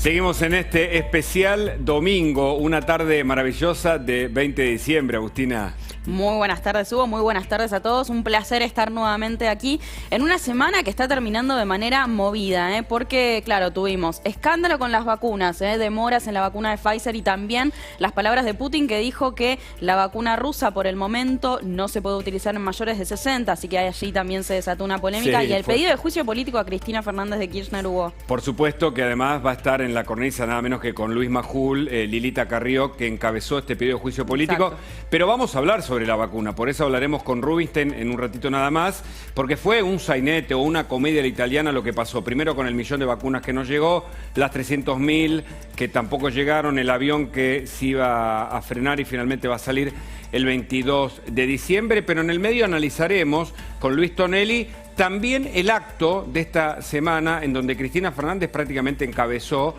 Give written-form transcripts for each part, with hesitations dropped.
Seguimos en este especial domingo, una tarde maravillosa de 20 de diciembre, Agustina. Muy buenas tardes, Hugo. Muy buenas tardes a todos. Un placer estar nuevamente aquí en una semana que está terminando de manera movida, porque, claro, tuvimos escándalo con las vacunas, demoras en la vacuna de Pfizer y también las palabras de Putin que dijo que la vacuna rusa por el momento no se puede utilizar en mayores de 60, así que allí también se desató una polémica. Sí, y el pedido de juicio político a Cristina Fernández de Kirchner, Hugo. Por supuesto que además va a estar en la cornisa nada menos que con Luis Majul, Lilita Carrió, que encabezó este pedido de juicio político. Exacto. Pero vamos a hablar sobre la vacuna, por eso hablaremos con Rubinstein en un ratito nada más, porque fue un sainete o una comedia a la italiana lo que pasó. Primero con el 1.000.000 de vacunas que no llegó, las 300.000 que tampoco llegaron, el avión que se iba a frenar y finalmente va a salir el 22 de diciembre, pero en el medio analizaremos con Luis Tonelli también el acto de esta semana en donde Cristina Fernández prácticamente encabezó,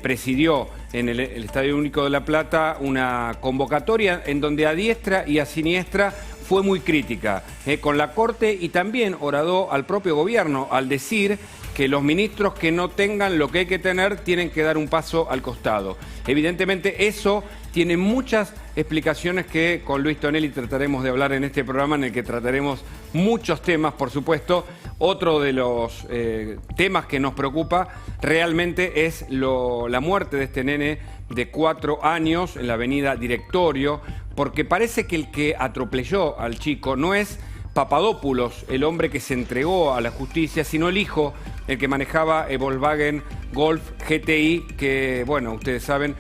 presidió en el Estadio Único de La Plata una convocatoria en donde a diestra y a siniestra fue muy crítica con la Corte y también horadó al propio gobierno al decir que los ministros que no tengan lo que hay que tener tienen que dar un paso al costado. Evidentemente eso tiene muchas explicaciones que con Luis Tonelli trataremos de hablar en este programa en el que trataremos muchos temas, por supuesto. Otro de los temas que nos preocupa realmente es la muerte de este nene de 4 años en la avenida Directorio, porque parece que el que atropelló al chico no es Papadopoulos, el hombre que se entregó a la justicia, sino el hijo, el que manejaba el Volkswagen Golf GTI, que, bueno, ustedes saben,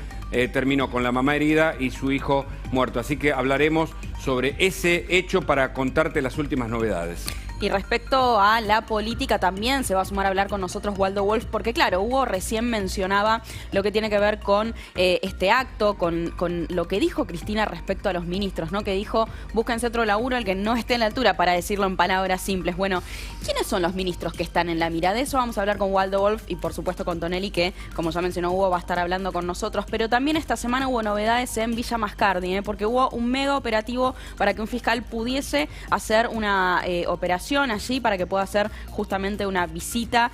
terminó con la mamá herida y su hijo muerto. Así que hablaremos sobre ese hecho para contarte las últimas novedades. Y respecto a la política también se va a sumar a hablar con nosotros Waldo Wolf, porque claro, Hugo recién mencionaba lo que tiene que ver con este acto, con lo que dijo Cristina respecto a los ministros, ¿no? Que dijo, búsquense otro laburo, el que no esté en la altura, para decirlo en palabras simples. Bueno, ¿quiénes son los ministros que están en la mira? De eso vamos a hablar con Waldo Wolf y por supuesto con Tonelli, que como ya mencionó Hugo va a estar hablando con nosotros. Pero también esta semana hubo novedades en Villa Mascardi, porque hubo un mega operativo para que un fiscal pudiese hacer una operación allí para que pueda hacer justamente una visita.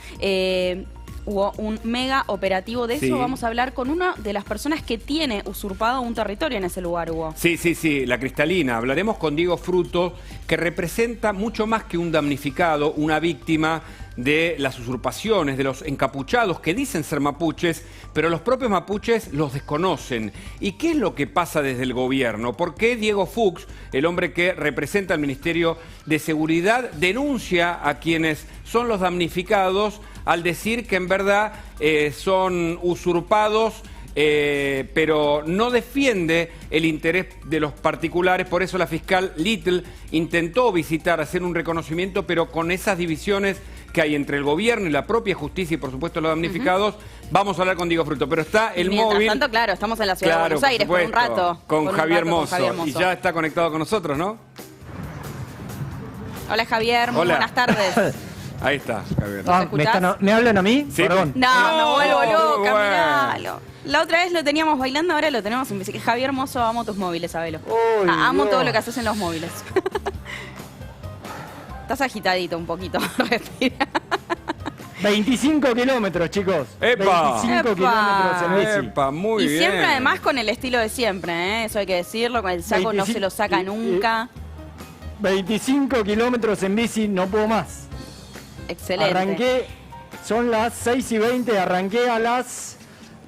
Hubo un mega operativo de eso. Sí. Vamos a hablar con una de las personas que tiene usurpado un territorio en ese lugar, Hugo. Sí, la Cristalina. Hablaremos con Diego Frutos, que representa mucho más que un damnificado, una víctima de las usurpaciones, de los encapuchados que dicen ser mapuches, pero los propios mapuches los desconocen. ¿Y qué es lo que pasa desde el gobierno? ¿Por qué Diego Fuchs, el hombre que representa al Ministerio de Seguridad, denuncia a quienes son los damnificados al decir que en verdad son usurpados, pero no defiende el interés de los particulares? Por eso la fiscal Little intentó visitar, hacer un reconocimiento, pero con esas divisiones que hay entre el gobierno y la propia justicia y por supuesto los damnificados. Vamos a hablar con Diego Fruto, pero está el móvil. Mientras tanto, claro, estamos en la ciudad de Buenos Aires por un rato. Con Javier Mozo. Y ya está conectado con nosotros, ¿no? Hola Javier, muy buenas tardes. Ahí está, Javier. ¿Me hablan a mí? Sí. Perdón. No, me vuelvo loca, bueno. miralo. La otra vez lo teníamos bailando, ahora lo tenemos en bicicleta. Javier Mozo, amo tus móviles, sabelo. Amo todo lo que haces en los móviles. Estás agitadito un poquito, respira. 25 kilómetros, chicos. ¡Epa! 25 kilómetros en bici. ¡Epa! Muy bien. Y siempre además con el estilo de siempre, eso hay que decirlo, con el saco 25, no se lo saca nunca. 25 kilómetros en bici, no puedo más. Excelente. Arranqué, son las 6:20, arranqué a las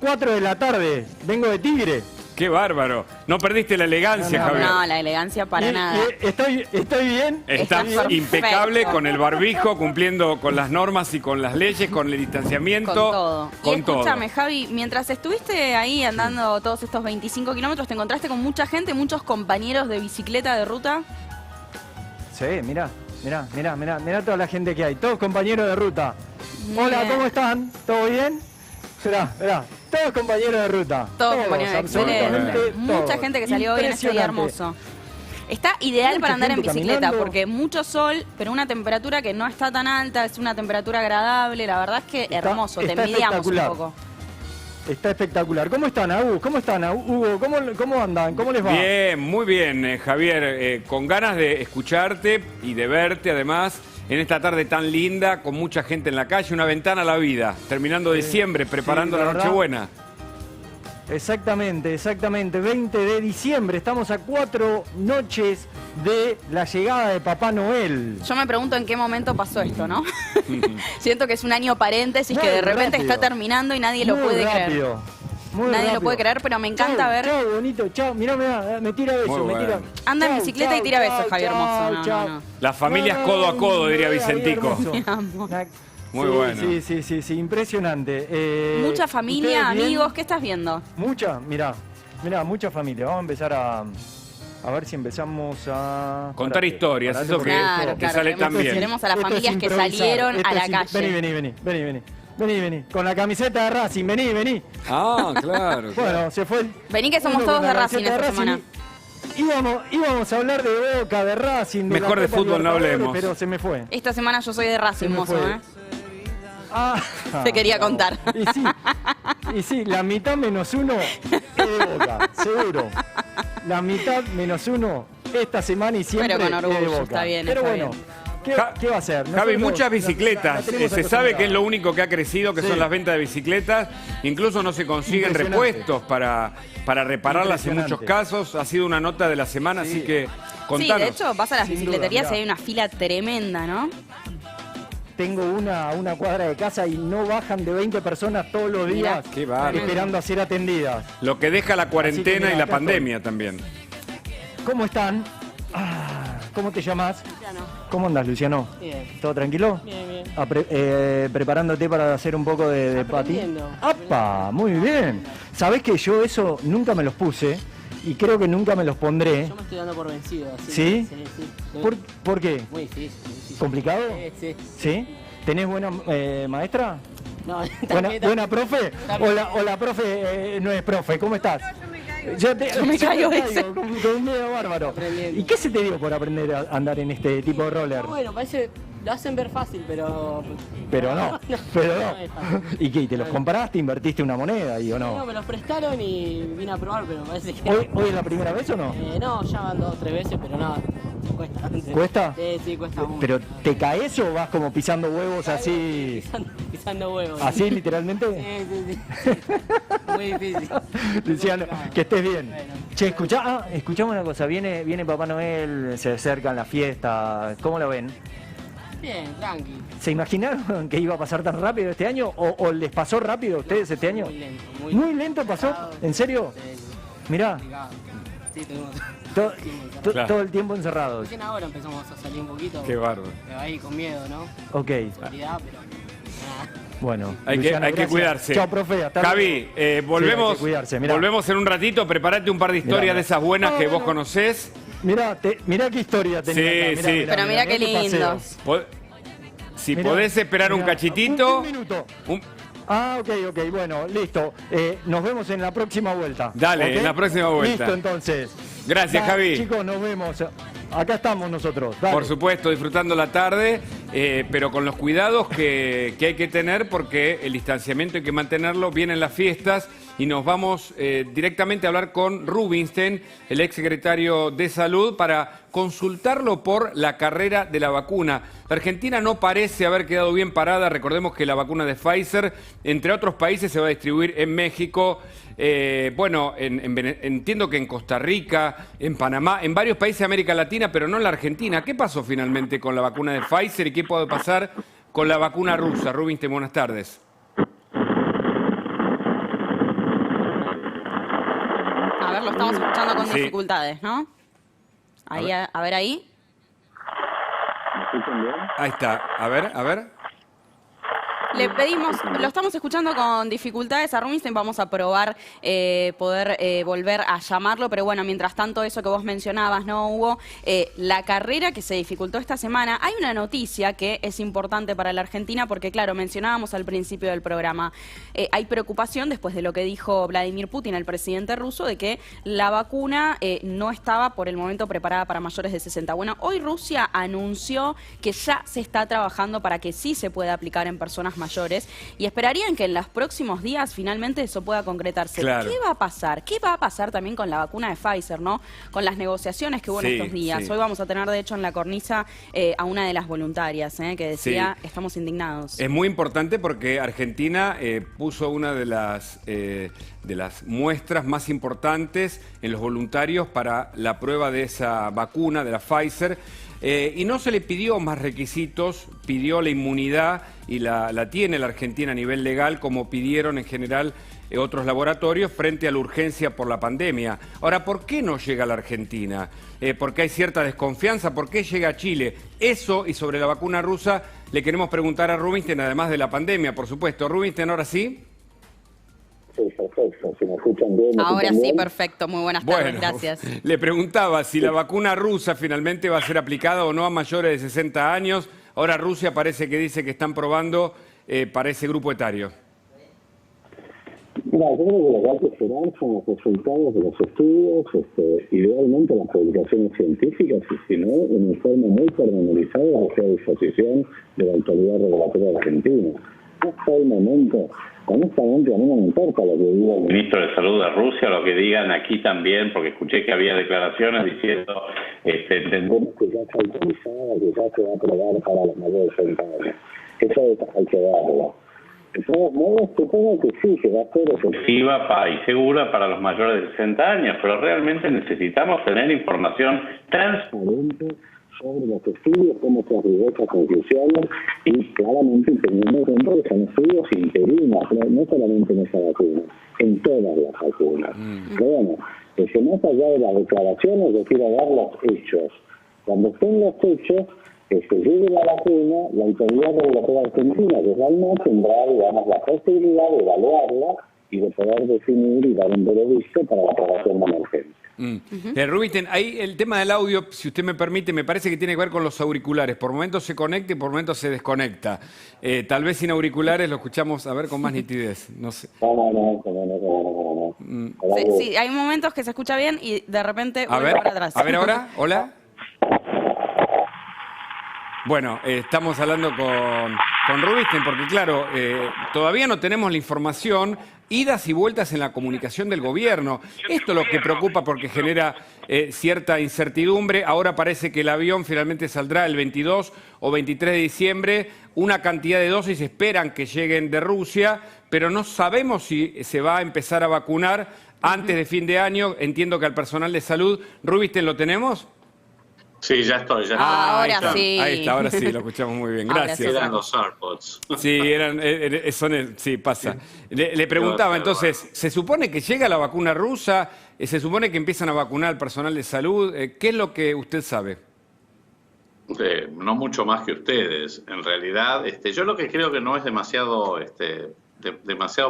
4 de la tarde. Vengo de Tigre. ¡Qué bárbaro! No perdiste la elegancia, Javier. No, la elegancia para nada. ¿Estoy bien? Estás impecable con el barbijo, cumpliendo con las normas y con las leyes, con el distanciamiento. Con todo. Con y escúchame, todo. Javi, mientras estuviste ahí andando todos estos 25 kilómetros, ¿te encontraste con mucha gente, muchos compañeros de bicicleta de ruta? Sí, mirá toda la gente que hay. Todos compañeros de ruta. Hola, ¿cómo están? ¿Todo bien? Esperá. Todos compañeros de ruta. Todos compañeros, excelente. Mucha gente que salió hoy en este día hermoso. Está ideal para andar en bicicleta caminando, porque mucho sol, pero una temperatura que no está tan alta, es una temperatura agradable. La verdad es que hermoso, te envidiamos un poco. Está espectacular. ¿Cómo están, Hugo? ¿Cómo andan? ¿Cómo les va? Bien, muy bien, Javier. Con ganas de escucharte y de verte, además. en esta tarde tan linda, con mucha gente en la calle, una ventana a la vida, terminando diciembre, preparando sí, la verdad. Nochebuena. Exactamente, exactamente. 20 de diciembre, estamos a 4 noches de la llegada de Papá Noel. Yo me pregunto en qué momento pasó esto, ¿no? Siento que es un año paréntesis Muy que de repente rápido. está terminando y nadie lo Muy puede rápido, creer. muy Nadie rápido. lo puede creer, pero me encanta Chau, ver. Chao, bonito, chao. Mirá, me tira besos, Muy me tira. bueno. Anda en Chau, bicicleta y chau, tira besos, chau, Javier Hermoso. No, chau. no. Las familias codo a codo, diría Vicentico. Muy sí, bueno. Sí, impresionante. Mucha familia, ¿ustedes bien? amigos, ¿qué estás viendo? Mucha, mirá, mucha familia. Vamos a empezar a ver si empezamos a... Contar Parate, historias, parate eso porque que- esto- Claro, que sale queremos- tan bien. Queremos a las esto es familias que improvisar, salieron esto a la es calle. Vení. Con la camiseta de Racing, vení. Ah, claro. Bueno, se fue el... Vení que somos uno todos con de la Racing camiseta esta de semana. Íbamos a hablar de Boca, de Racing, de Mejor la de Copa fútbol no Libertadores, hablemos. pero se me fue. Esta semana yo soy de Racing, Se me mozo, fue. ¿eh? Ah, Te quería bravo. contar. Y sí, la mitad menos uno es de Boca, seguro. La mitad menos uno esta semana y siempre Pero con es de orgullo, Boca. está bien, Pero está bueno, bien. ¿qué va a hacer? Javi, Nosotros muchas la bicicletas. tenemos Se sabe que es lo acostumbrada. único que ha crecido, que Sí. son las ventas de bicicletas. Incluso no se consiguen Impresionante. repuestos para repararlas en muchos Impresionante. casos. Ha sido una nota de la semana, Sí. así que Sí, contanos. de hecho vas a las Sin bicicleterías duda, y hay una fila tremenda, ¿no? Tengo una cuadra de casa y no bajan de 20 personas todos los Mirá. días Qué bárbaro. esperando a ser atendidas. Lo que deja la cuarentena mira, y la acá pandemia también. ¿Cómo están? ¿Cómo te llamas? ¿Cómo andas, Luciano? Bien. ¿Todo tranquilo? Bien. Preparándote para hacer un poco de patín. Aprendiendo. ¡Apa! Muy bien. ¿Sabés que yo eso nunca me los puse y creo que nunca me los pondré? Yo me estoy dando por vencido. Así ¿Sí? que- Sí. ¿Por qué? Muy difícil. ¿Complicado? Sí. ¿Sí? ¿Tenés buena maestra? No, ¿Buena profe? ¿O la profe no es profe? ¿Cómo estás? Yo me caigo me ese. con un miedo bárbaro. Aprendiendo. ¿Y qué se te dio por aprender a andar en este tipo de roller? Bueno, parece. Lo hacen ver fácil, pero. Pero no, pero No no. es fácil. ¿Y qué? ¿Y te los compraste? ¿Invertiste una moneda ahí o No, no? me los prestaron y vine a probar, pero parece que. ¿Hoy es la primera vez o no? No, ya van 2 o 3 veces, pero no. Cuesta. ¿Cuesta? Sí, cuesta mucho. ¿Pero te caes o vas como pisando huevos así? Pisando huevos. ¿Así literalmente? Sí. Muy difícil. Luciano, que estés bien. Bueno. Che, escuchamos una cosa, viene Papá Noel, se acercan las fiestas, ¿cómo lo ven? Bien, tranqui. ¿Se imaginaron que iba a pasar tan rápido este año o les pasó rápido a ustedes este año? Muy lento. ¿Muy lento pasó? ¿En serio? Sí, Mirá, complicado. Sí, tuvimos. Claro. todo el tiempo encerrados. Recién ahora empezamos a salir un poquito. Qué bárbaro. Pero ahí con miedo, ¿no? Ok, Seguridad, pero. Nada. bueno. Hay Luciano, que gracias. cuidarse. Chao, profe. Hasta Javi, luego. Sí, hay volvemos, que cuidarse, mirá. volvemos en un ratito. Prepárate un par de historias Mirá. de esas buenas que vos Bueno. conocés. Mirá qué historia tenía Sí, acá. sí. Pero mirá qué qué paseo. lindos. Si Mirá, podés esperar un mirá. cachitito. Un minuto. un- Ok, bueno, listo. Nos vemos en la próxima vuelta. Dale, ¿ok? en la próxima vuelta. Listo, entonces. Gracias, Javi. Chicos, nos vemos. Acá estamos nosotros. Dale. Por supuesto, disfrutando la tarde, pero con los cuidados que hay que tener porque el distanciamiento hay que mantenerlo. Vienen las fiestas y nos vamos directamente a hablar con Rubinstein, el ex secretario de Salud, para consultarlo por la carrera de la vacuna. La Argentina no parece haber quedado bien parada. Recordemos que la vacuna de Pfizer, entre otros países, se va a distribuir en México. Entiendo que en Costa Rica, en Panamá, en varios países de América Latina, pero no en la Argentina. ¿Qué pasó finalmente con la vacuna de Pfizer y qué puede pasar con la vacuna rusa? Rubinstein, buenas tardes. A ver, lo estamos escuchando con Sí. dificultades, ¿no? Ahí, a ver ahí. Ahí está. A ver. Le pedimos, lo estamos escuchando con dificultades a Rubinstein, vamos a probar poder volver a llamarlo, pero bueno, mientras tanto eso que vos mencionabas, ¿no, Hugo? La carrera que se dificultó esta semana, hay una noticia que es importante para la Argentina porque, claro, mencionábamos al principio del programa, hay preocupación después de lo que dijo Vladimir Putin, el presidente ruso, de que la vacuna no estaba por el momento preparada para mayores de 60. Bueno, hoy Rusia anunció que ya se está trabajando para que sí se pueda aplicar en personas mayores mayores y esperarían que en los próximos días finalmente eso pueda concretarse. Claro. ¿Qué va a pasar? ¿Qué va a pasar también con la vacuna de Pfizer, ¿no? Con las negociaciones que hubo en estos días. Sí. Hoy vamos a tener, de hecho, en la cornisa a una de las voluntarias que decía, estamos indignados. Es muy importante porque Argentina puso una de las muestras más importantes en los voluntarios para la prueba de esa vacuna, de la Pfizer, y no se le pidió más requisitos, pidió la inmunidad y la tiene la Argentina a nivel legal, como pidieron en general otros laboratorios frente a la urgencia por la pandemia. Ahora, ¿por qué no llega a la Argentina? Porque hay cierta desconfianza. ¿Por qué llega a Chile? Eso, y sobre la vacuna rusa, le queremos preguntar a Rubinstein, además de la pandemia, por supuesto. Rubinstein, ¿ahora sí? Sí, perfecto. Si me escuchan bien. Ahora sí, perfecto. Muy buenas tardes, gracias. Le preguntaba si la vacuna rusa finalmente va a ser aplicada o no a mayores de 60 años. Ahora Rusia parece que dice que están probando para ese grupo etario. Mira, yo creo que lo que hay que esperar son los resultados de los estudios, idealmente las publicaciones científicas, y si no, un informe muy pormenorizado que esté a disposición de la autoridad regulatoria de Argentina. Hasta el momento, honestamente, a mí no me importa lo que diga el ministro de Salud de Rusia, lo que digan aquí también, porque escuché que había declaraciones diciendo, entendemos que ya está autorizada, que ya se va a aprobar para los mayores de 60 años. Eso hay que darlo. De todos modos, supongo que sí, que va a ser efectiva y segura para los mayores de 60 años, pero realmente necesitamos tener información transparente sobre los estudios, cómo se arribó a esas conclusiones, y claramente teniendo en cuenta que son estudios interinos, no solamente en esa vacuna, en todas las vacunas. Pero bueno, que más allá de las declaraciones, yo quiero dar los hechos. Cuando estén los hechos, que se llegue la vacuna, la autoridad regulatoria argentina, que realmente tendrá, digamos, la posibilidad de evaluarla y de poder definir y dar un veredicto para la aprobación de emergencia. Rubinstein, ahí el tema del audio, si usted me permite, me parece que tiene que ver con los auriculares. Por momentos se conecta y por momentos se desconecta. Tal vez sin auriculares lo escuchamos, a ver, con más nitidez. No sé. No. Sí, hay momentos que se escucha bien y de repente vuelve para atrás. A ver ahora, hola. Bueno, estamos hablando con Rubinstein porque, claro, todavía no tenemos la información, idas y vueltas en la comunicación del gobierno. Esto es lo que preocupa porque genera cierta incertidumbre. Ahora parece que el avión finalmente saldrá el 22 o 23 de diciembre. Una cantidad de dosis esperan que lleguen de Rusia, pero no sabemos si se va a empezar a vacunar antes de fin de año. Entiendo que al personal de salud. Rubinstein, ¿lo tenemos? Sí, ya estoy. Ahora sí. Ahí está, ahora sí, lo escuchamos muy bien. Gracias. Eran los AirPods. Sí, sí, pasa. Le preguntaba entonces, ¿se supone que llega la vacuna rusa? ¿Se supone que empiezan a vacunar al personal de salud? ¿Qué es lo que usted sabe? No mucho más que ustedes. En realidad, yo lo que creo que no es demasiado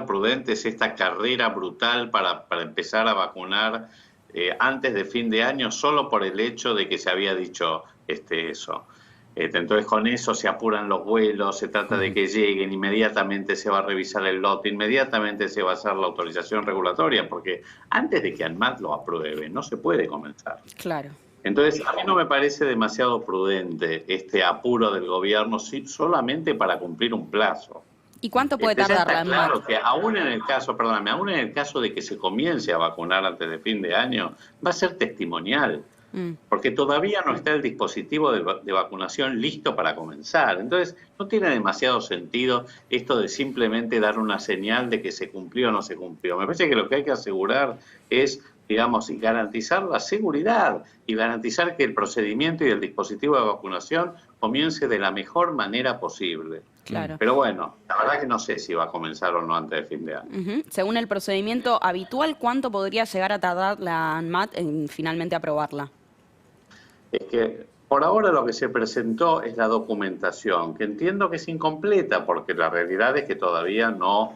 prudente es esta carrera brutal para empezar a vacunar antes de fin de año, solo por el hecho de que se había dicho eso. Entonces con eso se apuran los vuelos, se trata de que lleguen, inmediatamente se va a revisar el lote, inmediatamente se va a hacer la autorización regulatoria, porque antes de que ANMAT lo apruebe no se puede comenzar. Claro. Entonces a mí no me parece demasiado prudente este apuro del gobierno solamente para cumplir un plazo. ¿Y cuánto puede tardar la ANMAT? Claro que aún en el caso de que se comience a vacunar antes de fin de año, va a ser testimonial, porque todavía no está el dispositivo de vacunación listo para comenzar. Entonces, no tiene demasiado sentido esto de simplemente dar una señal de que se cumplió o no se cumplió. Me parece que lo que hay que asegurar es, digamos, y garantizar la seguridad y garantizar que el procedimiento y el dispositivo de vacunación comience de la mejor manera posible. Claro. Pero bueno, la verdad que no sé si va a comenzar o no antes de fin de año. Según el procedimiento habitual, ¿cuánto podría llegar a tardar la ANMAT en finalmente aprobarla? Es que por ahora lo que se presentó es la documentación, que entiendo que es incompleta, porque la realidad es que todavía no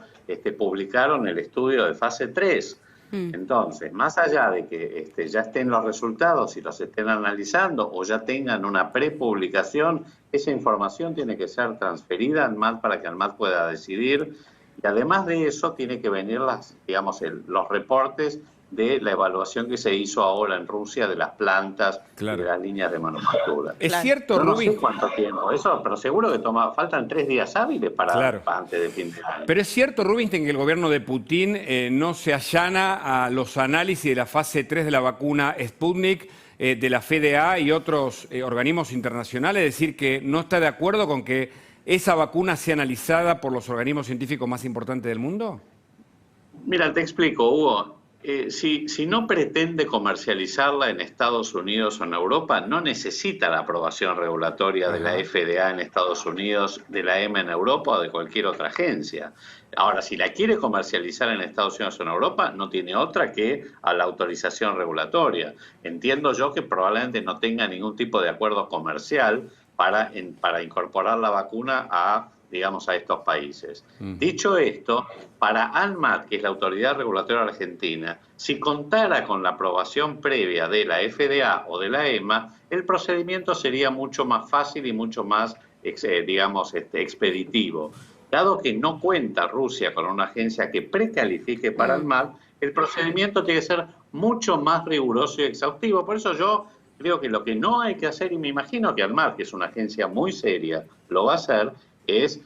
publicaron el estudio de fase 3. Entonces, más allá de que ya estén los resultados y los estén analizando o ya tengan una prepublicación, esa información tiene que ser transferida a ANMAT para que ANMAT pueda decidir. Y además de eso, tiene que venir los reportes de la evaluación que se hizo ahora en Rusia de las plantas y de las líneas de manufactura. Es cierto, Yo no Rubin. sé cuánto tiempo, eso, pero seguro que faltan 3 días hábiles para antes de fin de año. Pero es cierto, Rubinstein, que el gobierno de Putin no se allana a los análisis de la fase 3 de la vacuna Sputnik, de la FDA y otros organismos internacionales, es decir, que no está de acuerdo con que esa vacuna sea analizada por los organismos científicos más importantes del mundo. Mira, te explico, Hugo. Si no pretende comercializarla en Estados Unidos o en Europa, no necesita la aprobación regulatoria de la FDA en Estados Unidos, de la EMA en Europa o de cualquier otra agencia. Ahora, si la quiere comercializar en Estados Unidos o en Europa, no tiene otra que a la autorización regulatoria. Entiendo yo que probablemente no tenga ningún tipo de acuerdo comercial para incorporar la vacuna a estos países. Dicho esto, para ANMAT, que es la autoridad regulatoria argentina, si contara con la aprobación previa de la FDA o de la EMA, el procedimiento sería mucho más fácil y mucho más, expeditivo. Dado que no cuenta Rusia con una agencia que precalifique para ANMAT, el procedimiento tiene que ser mucho más riguroso y exhaustivo. Por eso yo creo que lo que no hay que hacer, y me imagino que ANMAT, que es una agencia muy seria, lo va a hacer, es,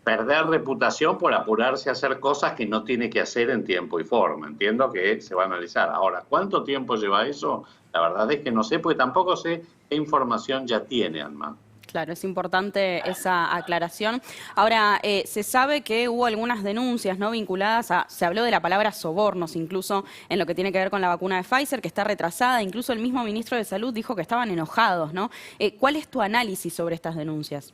perder reputación por apurarse a hacer cosas que no tiene que hacer en tiempo y forma. Entiendo que se va a analizar. Ahora, ¿cuánto tiempo lleva eso? La verdad es que no sé, porque tampoco sé qué información ya tiene ANMAT. Claro, es importante esa aclaración. Ahora, se sabe que hubo algunas denuncias no vinculadas se habló de la palabra sobornos, incluso en lo que tiene que ver con la vacuna de Pfizer, que está retrasada. Incluso el mismo ministro de Salud dijo que estaban enojados, ¿no? ¿Cuál es tu análisis sobre estas denuncias?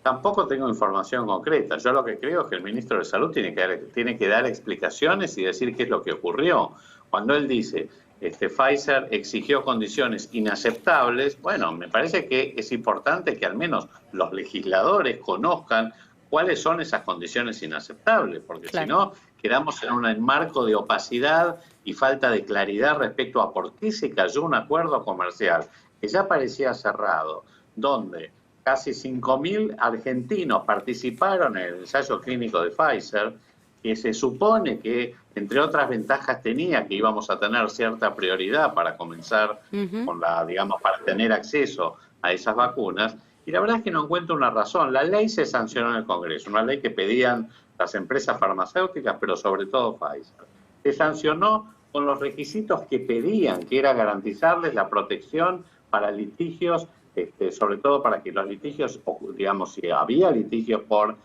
Tampoco tengo información concreta. Yo lo que creo es que el ministro de Salud tiene que dar explicaciones y decir qué es lo que ocurrió. Cuando él dice, Pfizer exigió condiciones inaceptables, bueno, me parece que es importante que al menos los legisladores conozcan cuáles son esas condiciones inaceptables, porque si no, quedamos en un marco de opacidad y falta de claridad respecto a por qué se cayó un acuerdo comercial que ya parecía cerrado, donde casi 5.000 argentinos participaron en el ensayo clínico de Pfizer, que se supone que, entre otras ventajas, tenía que íbamos a tener cierta prioridad para comenzar con para tener acceso a esas vacunas. Y la verdad es que no encuentro una razón. La ley se sancionó en el Congreso, una ley que pedían las empresas farmacéuticas, pero sobre todo Pfizer. Se sancionó con los requisitos que pedían, que era garantizarles la protección para litigios, sobre todo para que los litigios, si había litigios por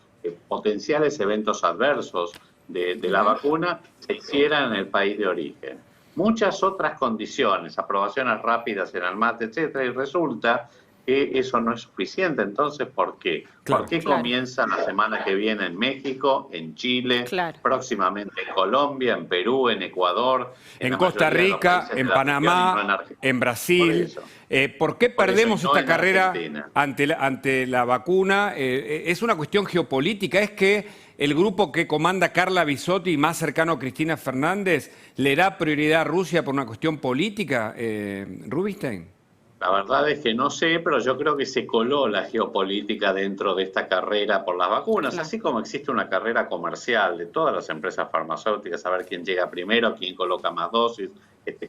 potenciales eventos adversos de la vacuna, se hicieran en el país de origen. Muchas otras condiciones, aprobaciones rápidas en ANMAT, etcétera, y resulta que eso no es suficiente. Entonces, ¿por qué? ¿Por qué comienza la semana que viene en México, en Chile, próximamente en Colombia, en Perú, en Ecuador, en Costa Rica, en Panamá, en Brasil? ¿Por qué perdemos esta carrera ante la vacuna? Es una cuestión geopolítica. Es que el grupo que comanda Carla Bisotti, más cercano a Cristina Fernández, le da prioridad a Rusia por una cuestión política, Rubinstein. La verdad es que no sé, pero yo creo que se coló la geopolítica dentro de esta carrera por las vacunas, así como existe una carrera comercial de todas las empresas farmacéuticas, a ver quién llega primero, quién coloca más dosis,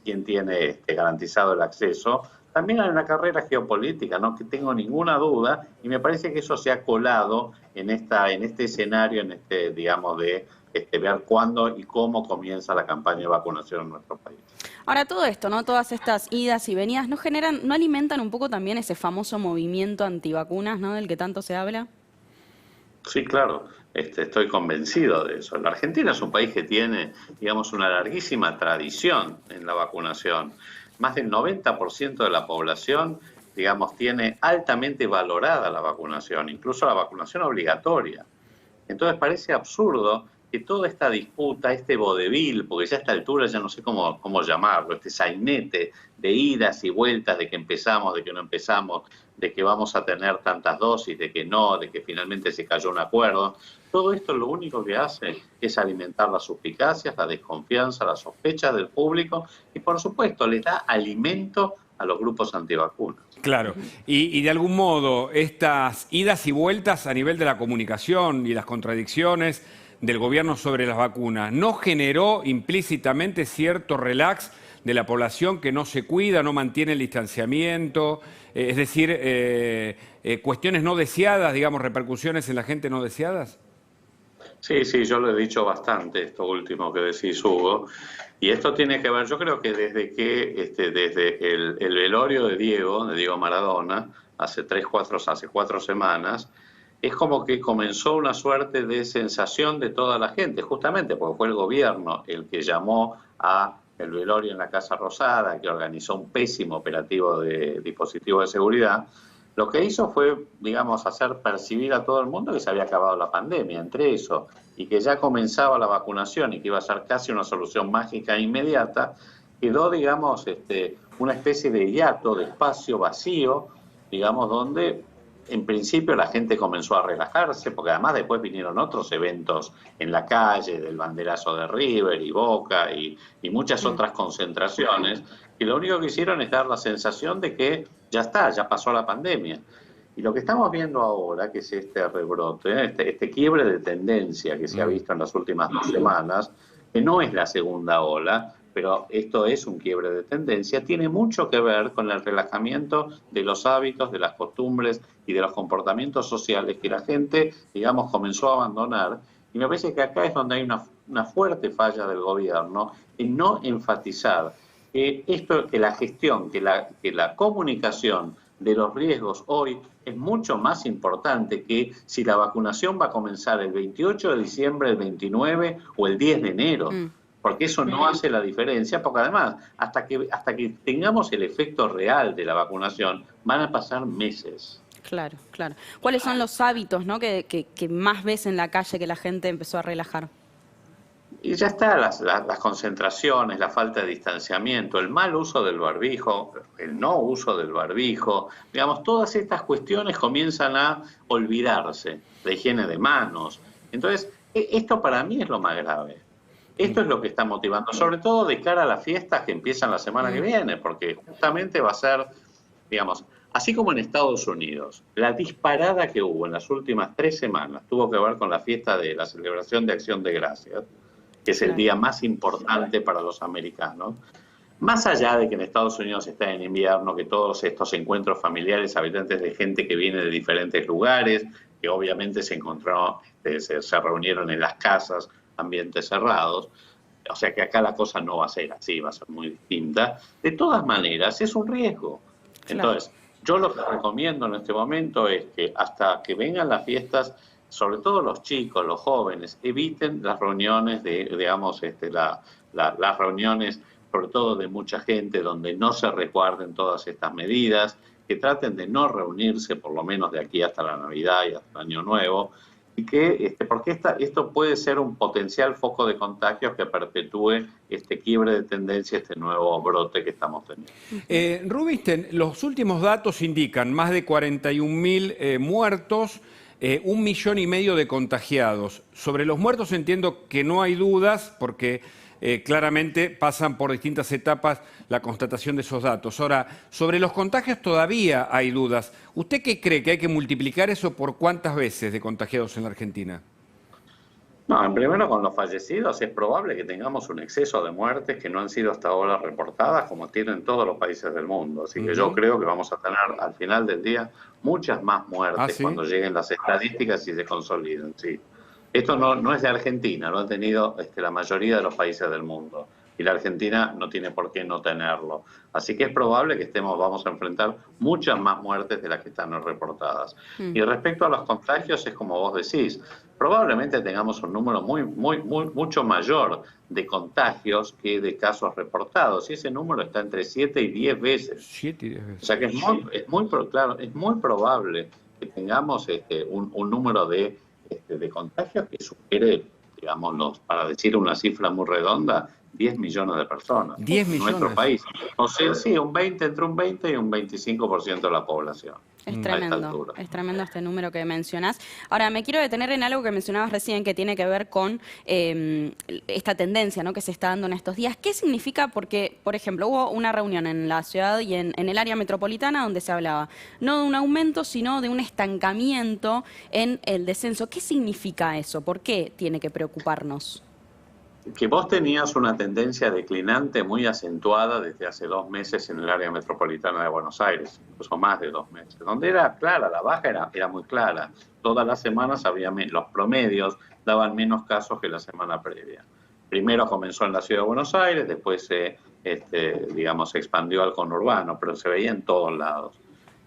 quién tiene garantizado el acceso. También hay una carrera geopolítica, no que tengo ninguna duda, y me parece que eso se ha colado en este escenario, de ver cuándo y cómo comienza la campaña de vacunación en nuestro país. Ahora, todo esto, ¿no? Todas estas idas y venidas, ¿no alimentan un poco también ese famoso movimiento antivacunas, ¿no? Del que tanto se habla? Sí, claro. Estoy convencido de eso. La Argentina es un país que tiene, una larguísima tradición en la vacunación. Más del 90% de la población, tiene altamente valorada la vacunación, incluso la vacunación obligatoria. Entonces parece absurdo que toda esta disputa, este vodevil, porque ya a esta altura ya no sé cómo llamarlo, este sainete de idas y vueltas de que empezamos, de que no empezamos, de que vamos a tener tantas dosis, de que no, de que finalmente se cayó un acuerdo, todo esto lo único que hace es alimentar las suspicacias, la desconfianza, las sospechas del público y, por supuesto, le da alimento a los grupos antivacunas. Claro, y de algún modo estas idas y vueltas a nivel de la comunicación y las contradicciones del gobierno sobre las vacunas no generó implícitamente cierto relax de la población que no se cuida, no mantiene el distanciamiento, es decir, cuestiones no deseadas, digamos, repercusiones en la gente no deseadas? Sí, sí, yo lo he dicho bastante, esto último que decís, Hugo. Y esto tiene que ver, yo creo que desde el velorio de Diego Maradona, hace 4 semanas, es como que comenzó una suerte de sensación de toda la gente, justamente porque fue el gobierno el que llamó a el velorio en la Casa Rosada, que organizó un pésimo operativo de dispositivos de seguridad. Lo que hizo fue, digamos, hacer percibir a todo el mundo que se había acabado la pandemia, entre eso, y que ya comenzaba la vacunación y que iba a ser casi una solución mágica e inmediata, quedó, digamos, una especie de hiato, de espacio vacío, digamos, donde en principio la gente comenzó a relajarse, porque además después vinieron otros eventos en la calle, del banderazo de River y Boca y muchas otras concentraciones, y lo único que hicieron es dar la sensación de que ya está, ya pasó la pandemia. Y lo que estamos viendo ahora, que es este rebrote, este quiebre de tendencia que se ha visto en las últimas 2 semanas, que no es la segunda ola, pero esto es un quiebre de tendencia, tiene mucho que ver con el relajamiento de los hábitos, de las costumbres y de los comportamientos sociales que la gente, digamos, comenzó a abandonar. Y me parece que acá es donde hay una fuerte falla del gobierno en no enfatizar que la gestión, que la comunicación de los riesgos hoy es mucho más importante que si la vacunación va a comenzar el 28 de diciembre, el 29 o el 10 de enero. Porque eso no hace la diferencia, porque además, hasta que tengamos el efecto real de la vacunación, van a pasar meses. Claro, claro. ¿Cuáles son los hábitos, ¿no? que más ves en la calle que la gente empezó a relajar? Y ya está, las concentraciones, la falta de distanciamiento, el mal uso del barbijo, el no uso del barbijo, digamos, todas estas cuestiones comienzan a olvidarse, la higiene de manos. Entonces, esto para mí es lo más grave. Esto es lo que está motivando, sobre todo de cara a las fiestas que empiezan la semana que viene, porque justamente va a ser, digamos, así como en Estados Unidos, la disparada que hubo en las últimas 3 semanas tuvo que ver con la fiesta de la celebración de Acción de Gracias, que es el día más importante para los americanos. Más allá de que en Estados Unidos está en invierno, que todos estos encuentros familiares, habitantes de gente que viene de diferentes lugares, que obviamente se reunieron en las casas, ambientes cerrados, o sea que acá la cosa no va a ser así, va a ser muy distinta. De todas maneras, es un riesgo. Entonces, yo lo que recomiendo en este momento es que hasta que vengan las fiestas, sobre todo los chicos, los jóvenes, eviten las reuniones las reuniones, sobre todo de mucha gente, donde no se resguarden todas estas medidas, que traten de no reunirse por lo menos de aquí hasta la Navidad y hasta el Año Nuevo, y que porque esto puede ser un potencial foco de contagios que perpetúe este quiebre de tendencia, este nuevo brote que estamos teniendo. Rubinstein, los últimos datos indican más de 41.000 muertos, 1,5 millones de contagiados. Sobre los muertos entiendo que no hay dudas porque claramente pasan por distintas etapas la constatación de esos datos. Ahora, sobre los contagios todavía hay dudas. ¿Usted qué cree? ¿Que hay que multiplicar eso por cuántas veces de contagiados en la Argentina? No, primero con los fallecidos es probable que tengamos un exceso de muertes que no han sido hasta ahora reportadas como tienen todos los países del mundo. Así que yo creo que vamos a tener al final del día muchas más muertes cuando lleguen las estadísticas y se consoliden. Sí. Esto no es de Argentina, lo han tenido la mayoría de los países del mundo. Y la Argentina no tiene por qué no tenerlo. Así que es probable que vamos a enfrentar muchas más muertes de las que están reportadas. Y respecto a los contagios, es como vos decís, probablemente tengamos un número mucho mayor de contagios que de casos reportados. Y ese número está entre 7 y 10 veces. 7 y 10 veces. O sea que es muy probable que tengamos un número de contagios que supere, digamos, para decir una cifra muy redonda, 10 millones de personas. 10 millones. En nuestro país. O sea, sí, entre un 20 y un 25% de la población. Es tremendo este número que mencionás. Ahora, me quiero detener en algo que mencionabas recién que tiene que ver con esta tendencia, ¿no?, que se está dando en estos días. ¿Qué significa? Porque, por ejemplo, hubo una reunión en la ciudad y en el área metropolitana donde se hablaba no de un aumento, sino de un estancamiento en el descenso. ¿Qué significa eso? ¿Por qué tiene que preocuparnos? Que vos tenías una tendencia declinante muy acentuada desde hace 2 meses en el área metropolitana de Buenos Aires, incluso más de 2 meses, donde era clara, la baja era muy clara. Todas las semanas los promedios daban menos casos que la semana previa. Primero comenzó en la ciudad de Buenos Aires, después se expandió al conurbano, pero se veía en todos lados.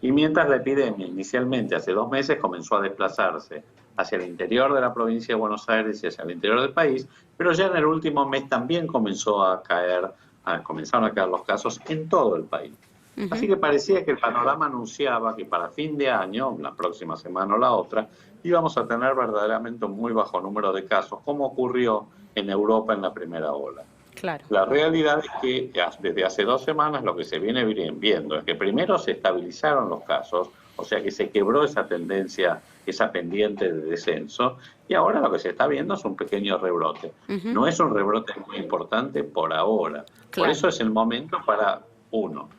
Y mientras la epidemia inicialmente hace 2 meses comenzó a desplazarse hacia el interior de la provincia de Buenos Aires y hacia el interior del país, pero ya en el último mes también comenzaron a caer los casos en todo el país. Así que parecía que el panorama anunciaba que para fin de año, la próxima semana o la otra, íbamos a tener verdaderamente un muy bajo número de casos, como ocurrió en Europa en la primera ola. Claro. La realidad es que desde hace 2 semanas lo que se viene viendo es que primero se estabilizaron los casos, o sea que se quebró esa tendencia, esa pendiente de descenso, y ahora lo que se está viendo es un pequeño rebrote. No es un rebrote muy importante por ahora. Por eso es el momento para, 1,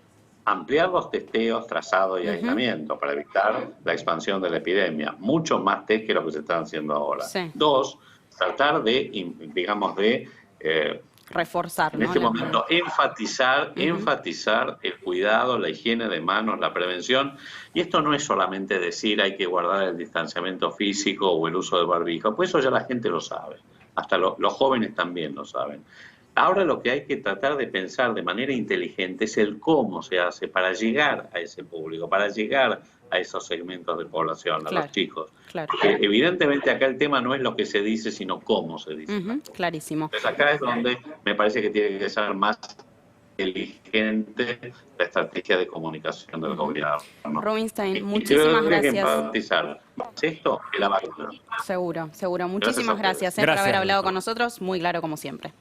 ampliar los testeos, trazado y aislamiento para evitar la expansión de la epidemia. Mucho más test que lo que se están haciendo ahora. 2, tratar de, reforzar, en este momento, enfatizar el cuidado, la higiene de manos, la prevención. Y esto no es solamente decir hay que guardar el distanciamiento físico o el uso de barbijo, pues eso ya la gente lo sabe. Hasta los jóvenes también lo saben. Ahora lo que hay que tratar de pensar de manera inteligente es el cómo se hace para llegar a ese público, para llegar a esos segmentos de población, a los chicos. Porque evidentemente acá el tema no es lo que se dice, sino cómo se dice. Clarísimo. Entonces acá es donde me parece que tiene que ser más inteligente la estrategia de comunicación del gobierno. Rubinstein, muchísimas gracias. Que enfatizar esto que la vacuna. Seguro. Muchísimas gracias por haber hablado con nosotros. Muy claro como siempre.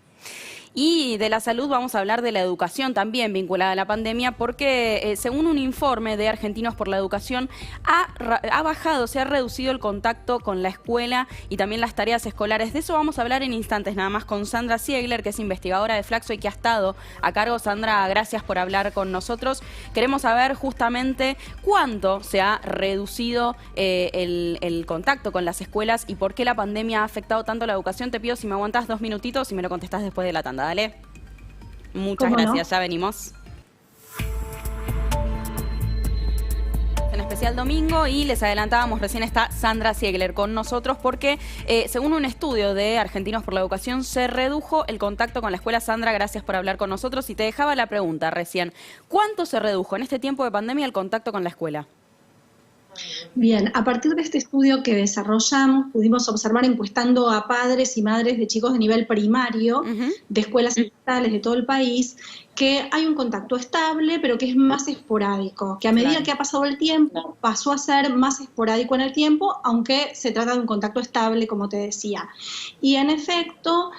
Y de la salud vamos a hablar de la educación también vinculada a la pandemia, porque según un informe de Argentinos por la Educación ha bajado, se ha reducido el contacto con la escuela y también las tareas escolares. De eso vamos a hablar en instantes nada más con Sandra Ziegler, que es investigadora de Flaxo y que ha estado a cargo. Sandra, gracias por hablar con nosotros. Queremos saber justamente cuánto se ha reducido el contacto con las escuelas y por qué la pandemia ha afectado tanto la educación. Te pido si me aguantas 2 minutitos y me lo contestás después de la tanda. Dale. Muchas gracias, ya venimos. En especial domingo, y les adelantábamos, recién está Sandra Ziegler con nosotros porque según un estudio de Argentinos por la Educación se redujo el contacto con la escuela. Sandra, gracias por hablar con nosotros y te dejaba la pregunta recién. ¿Cuánto se redujo en este tiempo de pandemia el contacto con la escuela? Bien, a partir de este estudio que desarrollamos, pudimos observar encuestando a padres y madres de chicos de nivel primario, de escuelas estatales de todo el país, que hay un contacto estable, pero que es más esporádico, que a medida que ha pasado el tiempo, pasó a ser más esporádico en el tiempo, aunque se trata de un contacto estable, como te decía. Y en efecto,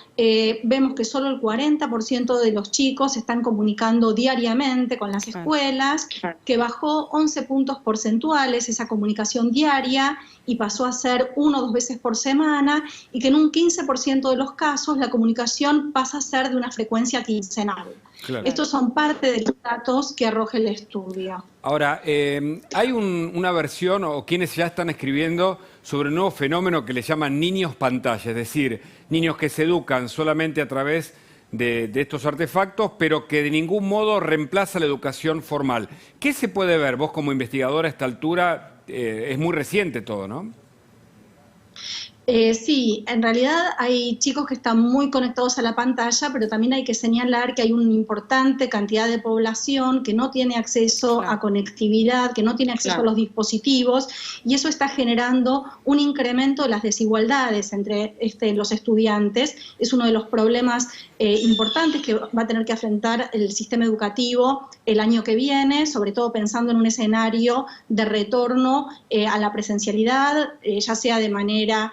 vemos que solo el 40% de los chicos están comunicando diariamente con las escuelas, que bajó 11 puntos porcentuales esa comunicación diaria y pasó a ser 1 o 2 veces por semana, y que en un 15% de los casos la comunicación pasa a ser de una frecuencia quincenal. Estos son parte de los datos que arroja el estudio. Ahora, hay una versión, o quienes ya están escribiendo, sobre un nuevo fenómeno que le llaman niños pantalla, es decir, niños que se educan solamente a través de estos artefactos, pero que de ningún modo reemplaza la educación formal. ¿Qué se puede ver? Vos como investigadora a esta altura, es muy reciente todo, ¿no? Sí, en realidad hay chicos que están muy conectados a la pantalla, pero también hay que señalar que hay una importante cantidad de población que no tiene acceso a conectividad, que no tiene acceso a los dispositivos, y eso está generando un incremento de las desigualdades entre los estudiantes. Es uno de los problemas importantes que va a tener que afrontar el sistema educativo el año que viene, sobre todo pensando en un escenario de retorno a la presencialidad, ya sea de manera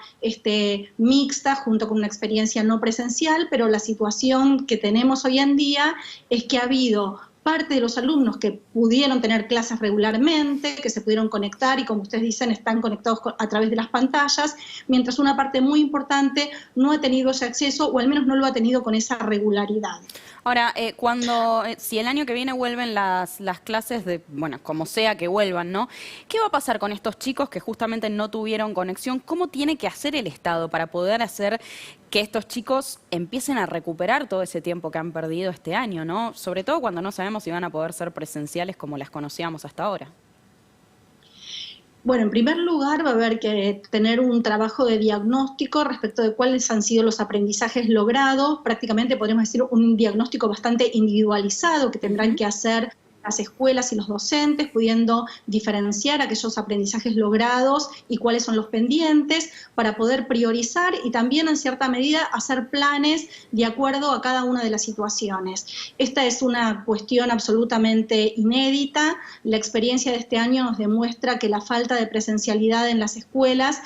mixta junto con una experiencia no presencial, pero la situación que tenemos hoy en día es que ha habido parte de los alumnos que pudieron tener clases regularmente, que se pudieron conectar y, como ustedes dicen, están conectados a través de las pantallas, mientras una parte muy importante no ha tenido ese acceso, o al menos no lo ha tenido con esa regularidad. Ahora, si el año que viene vuelven las clases, bueno, como sea que vuelvan, ¿no? ¿Qué va a pasar con estos chicos que justamente no tuvieron conexión? ¿Cómo tiene que hacer el Estado para poder hacer que estos chicos empiecen a recuperar todo ese tiempo que han perdido este año, ¿no? Sobre todo cuando no sabemos si van a poder ser presenciales como las conocíamos hasta ahora. Bueno, en primer lugar va a haber que tener un trabajo de diagnóstico respecto de cuáles han sido los aprendizajes logrados, prácticamente podríamos decir un diagnóstico bastante individualizado que tendrán que hacer las escuelas y los docentes, pudiendo diferenciar aquellos aprendizajes logrados y cuáles son los pendientes, para poder priorizar y también en cierta medida hacer planes de acuerdo a cada una de las situaciones. Esta es una cuestión absolutamente inédita. La experiencia de este año nos demuestra que la falta de presencialidad en las escuelas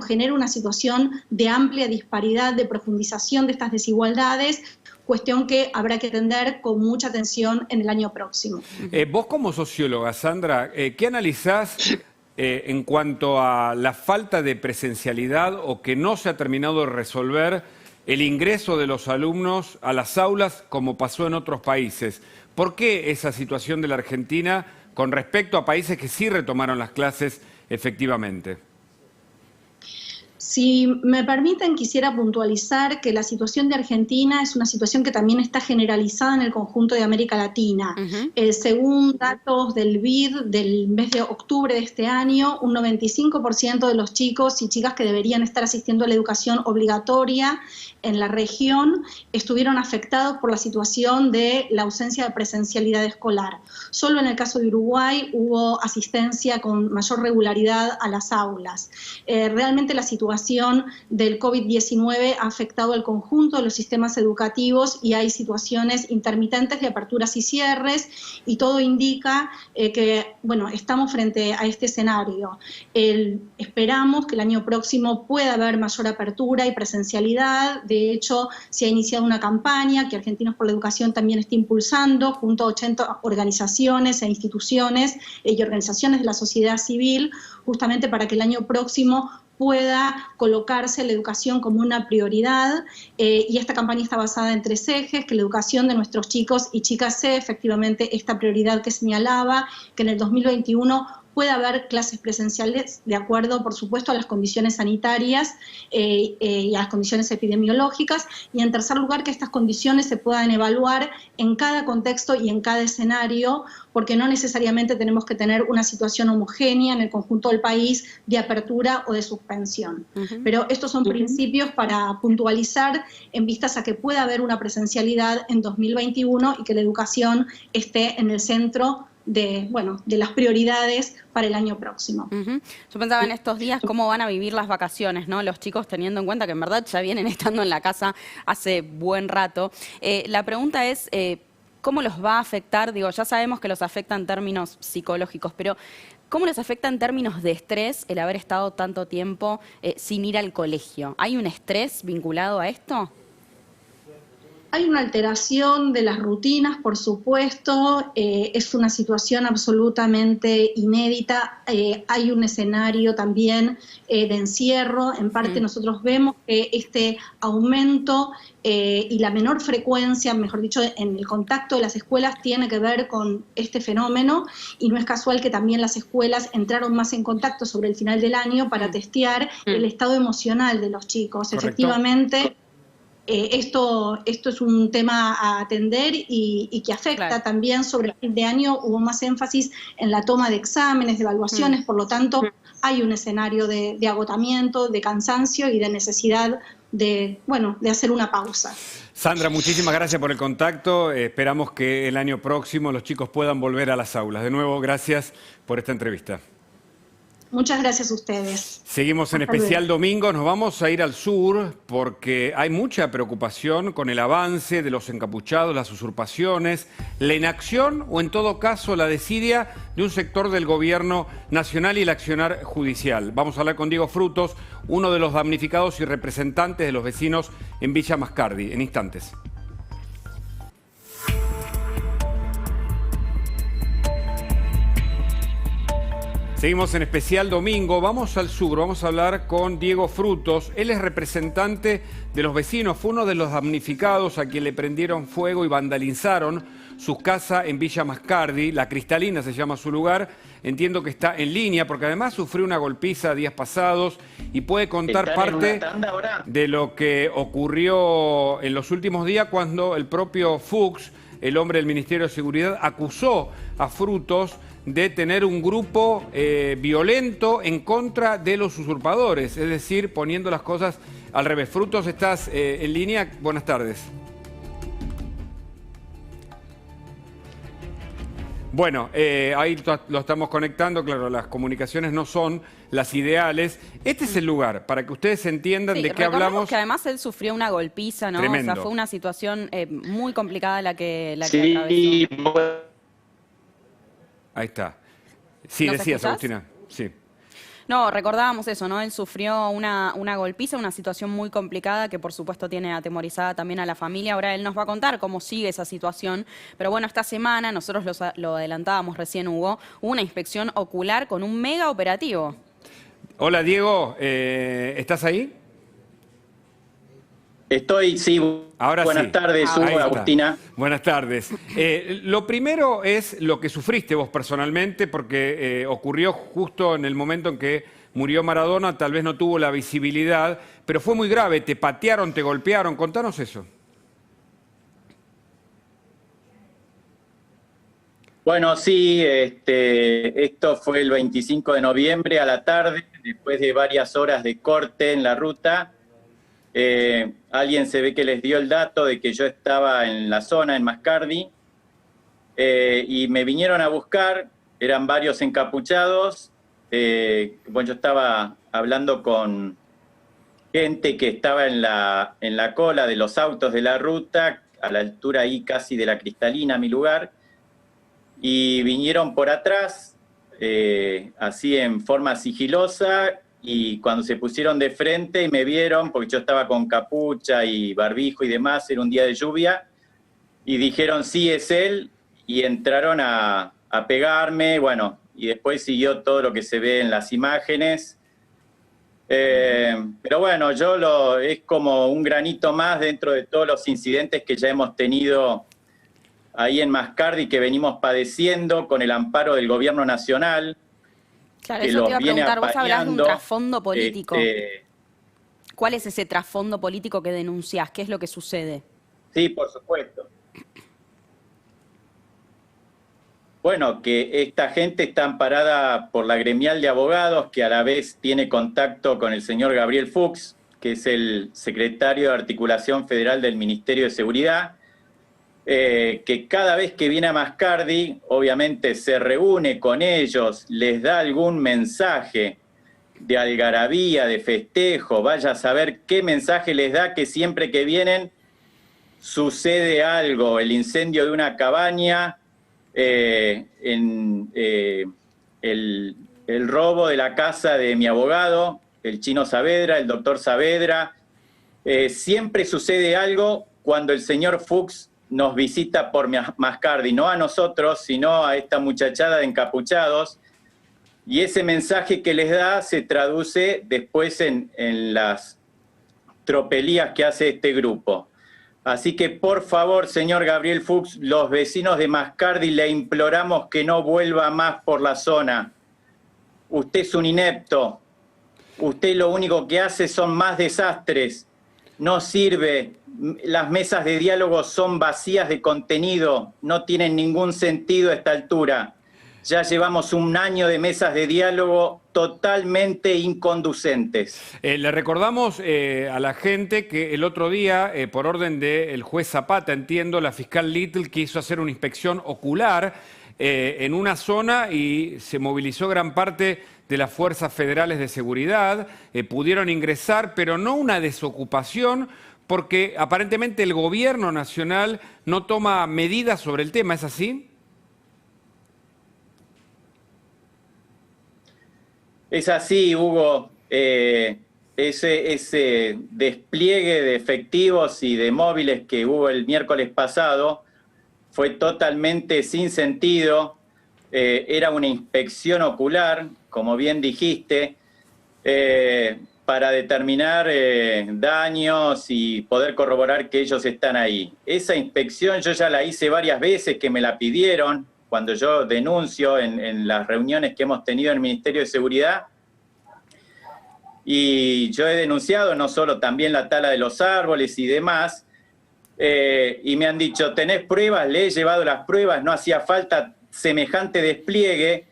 genera una situación de amplia disparidad, de profundización de estas desigualdades, cuestión que habrá que atender con mucha atención en el año próximo. Vos como socióloga, Sandra, ¿qué analizás en cuanto a la falta de presencialidad o que no se ha terminado de resolver el ingreso de los alumnos a las aulas como pasó en otros países? ¿Por qué esa situación de la Argentina con respecto a países que sí retomaron las clases efectivamente? Si me permiten, quisiera puntualizar que la situación de Argentina es una situación que también está generalizada en el conjunto de América Latina. Según datos del BID del mes de octubre de este año, un 95% de los chicos y chicas que deberían estar asistiendo a la educación obligatoria en la región estuvieron afectados por la situación de la ausencia de presencialidad escolar. Solo en el caso de Uruguay hubo asistencia con mayor regularidad a las aulas. Realmente la situación del COVID-19 ha afectado al conjunto de los sistemas educativos y hay situaciones intermitentes de aperturas y cierres, y todo indica que estamos frente a este escenario. Esperamos que el año próximo pueda haber mayor apertura y presencialidad. De hecho, se ha iniciado una campaña que Argentinos por la Educación también está impulsando junto a 80 organizaciones e instituciones y organizaciones de la sociedad civil, justamente para que el año próximo pueda colocarse la educación como una prioridad, y esta campaña está basada en 3 ejes: que la educación de nuestros chicos y chicas sea efectivamente esta prioridad que señalaba, que en el 2021 puede haber clases presenciales de acuerdo, por supuesto, a las condiciones sanitarias y a las condiciones epidemiológicas, y en tercer lugar, que estas condiciones se puedan evaluar en cada contexto y en cada escenario, porque no necesariamente tenemos que tener una situación homogénea en el conjunto del país de apertura o de suspensión. Pero estos son principios para puntualizar en vistas a que pueda haber una presencialidad en 2021 y que la educación esté en el centro de las prioridades para el año próximo. Yo pensaba en estos días cómo van a vivir las vacaciones, ¿no? Los chicos, teniendo en cuenta que en verdad ya vienen estando en la casa hace buen rato. La pregunta es, ¿cómo los va a afectar? Digo, ya sabemos que los afecta en términos psicológicos, pero ¿cómo les afecta en términos de estrés el haber estado tanto tiempo sin ir al colegio? ¿Hay un estrés vinculado a esto? Hay una alteración de las rutinas, por supuesto, es una situación absolutamente inédita, hay un escenario también de encierro. En parte nosotros vemos que este aumento y la menor frecuencia, mejor dicho, en el contacto de las escuelas tiene que ver con este fenómeno, y no es casual que también las escuelas entraron más en contacto sobre el final del año para testear el estado emocional de los chicos. Correcto. Efectivamente, esto es un tema a atender y que afecta también. Sobre el fin de año hubo más énfasis en la toma de exámenes, de evaluaciones, por lo tanto hay un escenario de agotamiento, de cansancio y de necesidad de hacer una pausa. Sandra, muchísimas gracias por el contacto. Esperamos que el año próximo los chicos puedan volver a las aulas. De nuevo, gracias por esta entrevista. Muchas gracias a ustedes. Seguimos en Especial Domingo. Nos vamos a ir al sur porque hay mucha preocupación con el avance de los encapuchados, las usurpaciones, la inacción o en todo caso la desidia de un sector del gobierno nacional y el accionar judicial. Vamos a hablar con Diego Frutos, uno de los damnificados y representantes de los vecinos en Villa Mascardi, en instantes. Seguimos en Especial Domingo, vamos al sur, vamos a hablar con Diego Frutos. Él es representante de los vecinos, fue uno de los damnificados a quien le prendieron fuego y vandalizaron su casa en Villa Mascardi, La Cristalina se llama su lugar. Entiendo que está en línea porque además sufrió una golpiza días pasados y puede contar parte de lo que ocurrió en los últimos días cuando el propio Fuchs, el hombre del Ministerio de Seguridad, acusó a Frutos de tener un grupo violento en contra de los usurpadores, es decir, poniendo las cosas al revés. Frutos, ¿estás en línea? Buenas tardes. Bueno, ahí lo estamos conectando, claro, las comunicaciones no son las ideales. Este es el lugar, para que ustedes entiendan de qué hablamos. Que además él sufrió una golpiza, ¿no? Tremendo. O sea, fue una situación muy complicada la que Sí, atravesó. Ahí está. Sí, ¿Nos decías, escuchás? Agustina. Sí. No, recordábamos eso, ¿no? Él sufrió una golpiza, una situación muy complicada que por supuesto tiene atemorizada también a la familia. Ahora él nos va a contar cómo sigue esa situación. Pero bueno, esta semana, nosotros lo adelantábamos recién, Hugo, hubo una inspección ocular con un mega operativo. Hola, Diego, ¿estás ahí? Estoy, sí. Ahora Buenas sí. tardes, Ahí Hugo, está. Agustina. Buenas tardes. Lo primero es lo que sufriste vos personalmente, porque ocurrió justo en el momento en que murió Maradona, tal vez no tuvo la visibilidad, pero fue muy grave, te patearon, te golpearon, contanos eso. Bueno, sí, esto fue el 25 de noviembre a la tarde, después de varias horas de corte en la ruta. Alguien se ve que les dio el dato de que yo estaba en la zona, en Mascardi, y me vinieron a buscar, eran varios encapuchados. Bueno, yo estaba hablando con gente que estaba en la cola de los autos de la ruta, a la altura ahí casi de La Cristalina, mi lugar, y vinieron por atrás, así en forma sigilosa, y cuando se pusieron de frente y me vieron, porque yo estaba con capucha y barbijo y demás, era un día de lluvia, y dijeron, sí, es él, y entraron a pegarme, bueno, y después siguió todo lo que se ve en las imágenes. Pero bueno, es como un granito más dentro de todos los incidentes que ya hemos tenido ahí en Mascardi, que venimos padeciendo con el amparo del gobierno nacional. Claro, eso te iba a preguntar, vos hablás de un trasfondo político. ¿Cuál es ese trasfondo político que denunciás? ¿Qué es lo que sucede? Sí, por supuesto. Bueno, que esta gente está amparada por la gremial de abogados, que a la vez tiene contacto con el señor Gabriel Fuchs, que es el secretario de Articulación Federal del Ministerio de Seguridad, que cada vez que viene a Mascardi, obviamente se reúne con ellos, les da algún mensaje de algarabía, de festejo, vaya a saber qué mensaje les da, que siempre que vienen sucede algo, el incendio de una cabaña, el robo de la casa de mi abogado, el Chino Saavedra, el doctor Saavedra, siempre sucede algo cuando el señor Fuchs nos visita por Mascardi, no a nosotros, sino a esta muchachada de encapuchados, y ese mensaje que les da se traduce después en las tropelías que hace este grupo. Así que, por favor, señor Gabriel Fuchs, los vecinos de Mascardi le imploramos que no vuelva más por la zona. Usted es un inepto, usted lo único que hace son más desastres, no sirve. Las mesas de diálogo son vacías de contenido, no tienen ningún sentido a esta altura. Ya llevamos un año de mesas de diálogo totalmente inconducentes. Le recordamos a la gente que el otro día, por orden del juez Zapata, entiendo, la fiscal Little quiso hacer una inspección ocular en una zona y se movilizó gran parte de las fuerzas federales de seguridad, pudieron ingresar, pero no una desocupación, porque aparentemente el gobierno nacional no toma medidas sobre el tema, ¿es así? Es así, Hugo. Ese despliegue de efectivos y de móviles que hubo el miércoles pasado fue totalmente sin sentido. Era una inspección ocular como bien dijiste, para determinar daños y poder corroborar que ellos están ahí. Esa inspección yo ya la hice varias veces, que me la pidieron cuando yo denuncio en las reuniones que hemos tenido en el Ministerio de Seguridad. Y yo he denunciado no solo también la tala de los árboles y demás, y me han dicho, ¿tenés pruebas? Le he llevado las pruebas, no hacía falta semejante despliegue,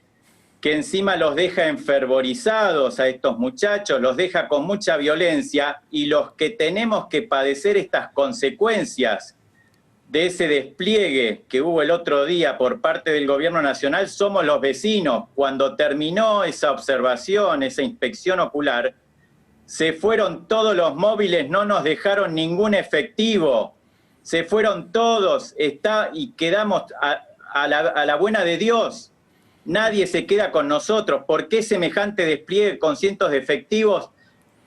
que encima los deja enfervorizados a estos muchachos, los deja con mucha violencia, y los que tenemos que padecer estas consecuencias de ese despliegue que hubo el otro día por parte del gobierno nacional somos los vecinos. Cuando terminó esa observación, esa inspección ocular, se fueron todos los móviles, no nos dejaron ningún efectivo, se fueron todos, y quedamos a la buena de Dios. Nadie se queda con nosotros. ¿Por qué semejante despliegue con cientos de efectivos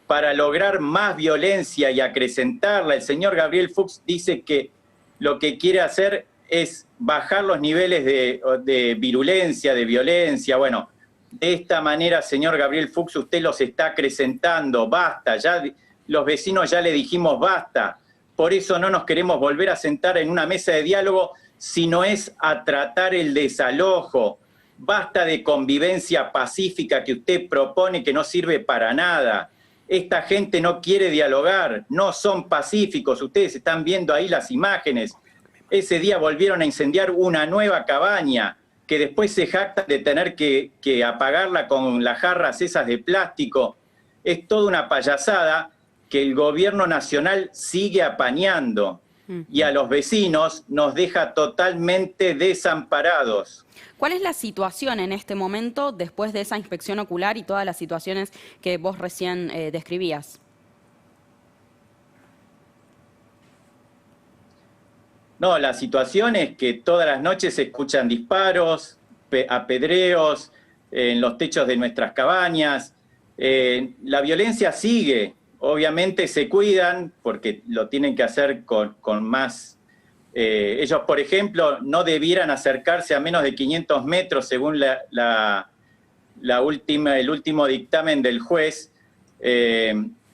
para lograr más violencia y acrecentarla? El señor Gabriel Fuchs dice que lo que quiere hacer es bajar los niveles de virulencia, de violencia. Bueno, de esta manera, señor Gabriel Fuchs, usted los está acrecentando. Basta, ya los vecinos ya le dijimos basta. Por eso no nos queremos volver a sentar en una mesa de diálogo, sino es a tratar el desalojo. Basta de convivencia pacífica que usted propone, que no sirve para nada. Esta gente no quiere dialogar, no son pacíficos. Ustedes están viendo ahí las imágenes. Ese día volvieron a incendiar una nueva cabaña, que después se jactan de tener que apagarla con las jarras esas de plástico. Es toda una payasada que el gobierno nacional sigue apañando, y a los vecinos nos deja totalmente desamparados. ¿Cuál es la situación en este momento después de esa inspección ocular y todas las situaciones que vos recién describías? No, la situación es que todas las noches se escuchan disparos, apedreos en los techos de nuestras cabañas. La violencia sigue. Obviamente se cuidan porque lo tienen que hacer con más... ellos, por ejemplo, no debieran acercarse a menos de 500 metros según el último dictamen del juez,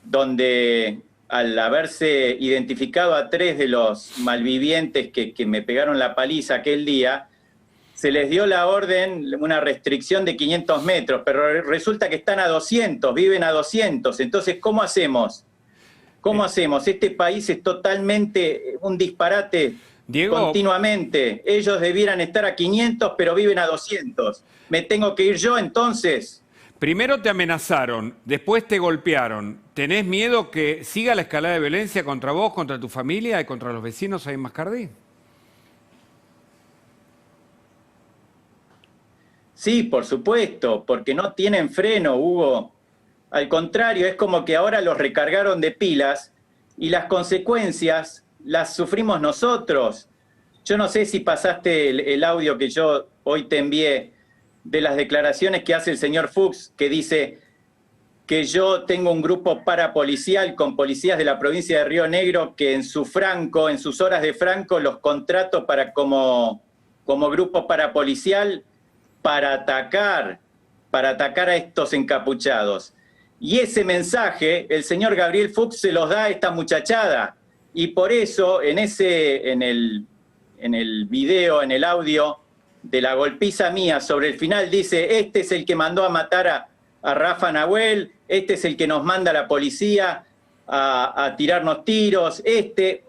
donde al haberse identificado a 3 de los malvivientes que me pegaron la paliza aquel día, se les dio la orden, una restricción de 500 metros, pero resulta que están a 200, viven a 200. Entonces, ¿cómo hacemos? ¿Cómo hacemos? Este país es totalmente un disparate, Diego, continuamente. Ellos debieran estar a 500, pero viven a 200. ¿Me tengo que ir yo entonces? Primero te amenazaron, después te golpearon. ¿Tenés miedo que siga la escalada de violencia contra vos, contra tu familia y contra los vecinos ahí en Mascardí? Sí, por supuesto, porque no tienen freno, Hugo. Al contrario, es como que ahora los recargaron de pilas y las consecuencias las sufrimos nosotros. Yo no sé si pasaste el audio que yo hoy te envié de las declaraciones que hace el señor Fuchs, que dice que yo tengo un grupo parapolicial con policías de la provincia de Río Negro que en sus horas de franco, los contrato como grupo parapolicial para atacar a estos encapuchados. Y ese mensaje el señor Gabriel Fuchs se los da a esta muchachada. Y por eso en el video, en el audio de la golpiza mía, sobre el final dice, este es el que mandó a matar a Rafa Nahuel, este es el que nos manda a la policía a tirarnos tiros,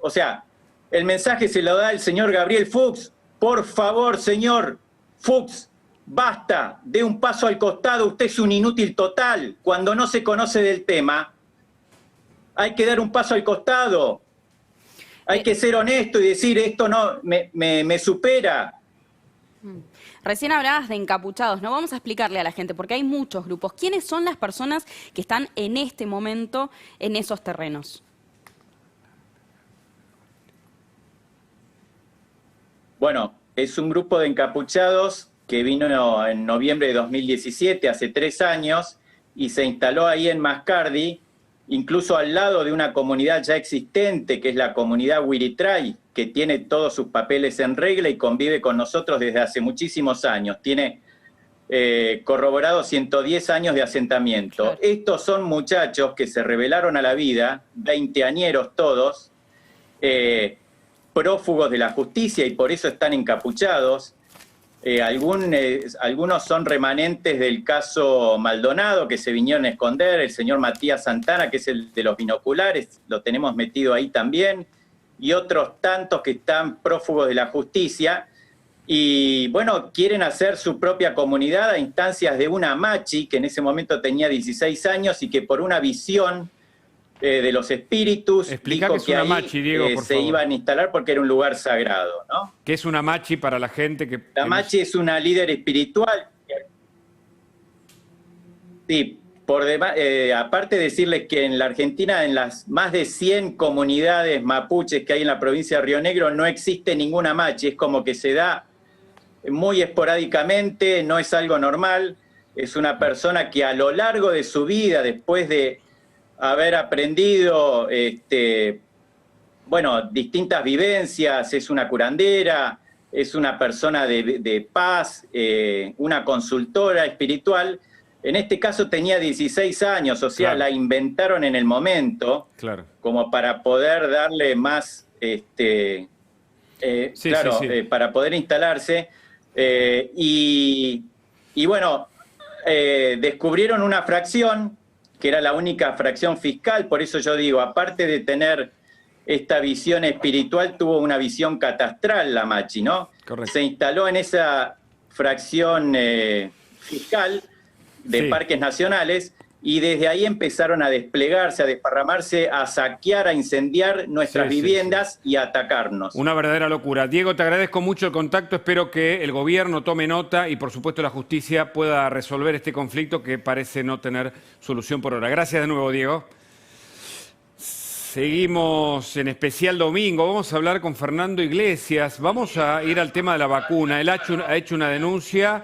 o sea, el mensaje se lo da el señor Gabriel Fuchs. Por favor, señor Fuchs, basta, dé un paso al costado, usted es un inútil total. Cuando no se conoce del tema, hay que dar un paso al costado. Hay que ser honesto y decir, esto no me supera. Recién hablabas de encapuchados, ¿no? Vamos a explicarle a la gente, porque hay muchos grupos. ¿Quiénes son las personas que están en este momento en esos terrenos? Bueno, es un grupo de encapuchados que vino en noviembre de 2017, hace 3 años, y se instaló ahí en Mascardí, incluso al lado de una comunidad ya existente, que es la comunidad Huiritray, que tiene todos sus papeles en regla y convive con nosotros desde hace muchísimos años. Tiene corroborado 110 años de asentamiento. Claro. Estos son muchachos que se rebelaron a la vida, veinteañeros todos, prófugos de la justicia y por eso están encapuchados. Algunos son remanentes del caso Maldonado, que se vinieron a esconder, el señor Matías Santana, que es el de los binoculares, lo tenemos metido ahí también, y otros tantos que están prófugos de la justicia, y bueno, quieren hacer su propia comunidad a instancias de una machi, que en ese momento tenía 16 años, y que por una visión de los espíritus, Explica dijo qué es que una ahí machi, Diego, por se favor. iban a instalar porque era un lugar sagrado, ¿no? ¿Qué es una machi para la gente que... La machi es una líder espiritual. Sí, aparte de decirles que en la Argentina, en las más de 100 comunidades mapuches que hay en la provincia de Río Negro, no existe ninguna machi, es como que se da muy esporádicamente, no es algo normal, es una persona que a lo largo de su vida, después de haber aprendido distintas vivencias, es una curandera, es una persona de paz, una consultora espiritual. En este caso tenía 16 años, o sea, Claro. la inventaron en el momento, Claro. como para poder darle más, Sí. para poder instalarse. Y bueno, descubrieron una fracción, que era la única fracción fiscal, por eso yo digo, aparte de tener esta visión espiritual, tuvo una visión catastral la machi, ¿no? Correcto. Se instaló en esa fracción fiscal de Sí. parques nacionales y desde ahí empezaron a desplegarse, a desparramarse, a saquear, a incendiar nuestras Sí, sí, viviendas y a atacarnos. Una verdadera locura. Diego, te agradezco mucho el contacto. Espero que el gobierno tome nota y, por supuesto, la justicia pueda resolver este conflicto que parece no tener solución por ahora. Gracias de nuevo, Diego. Seguimos en Especial Domingo. Vamos a hablar con Fernando Iglesias. Vamos a ir al tema de la vacuna. Él ha hecho una denuncia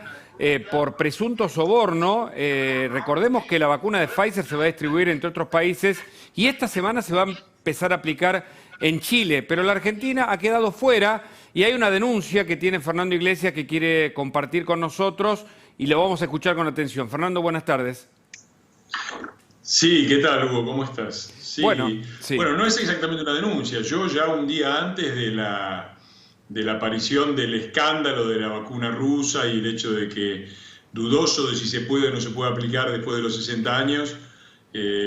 por presunto soborno. Recordemos que la vacuna de Pfizer se va a distribuir entre otros países y esta semana se va a empezar a aplicar en Chile, pero la Argentina ha quedado fuera y hay una denuncia que tiene Fernando Iglesias que quiere compartir con nosotros y lo vamos a escuchar con atención. Fernando, buenas tardes. Sí, ¿qué tal, Hugo? ¿Cómo estás? Sí. Bueno, sí. Bueno, no es exactamente una denuncia. Yo ya un día antes de la aparición del escándalo de la vacuna rusa y el hecho de que, dudoso de si se puede o no se puede aplicar después de los 60 años,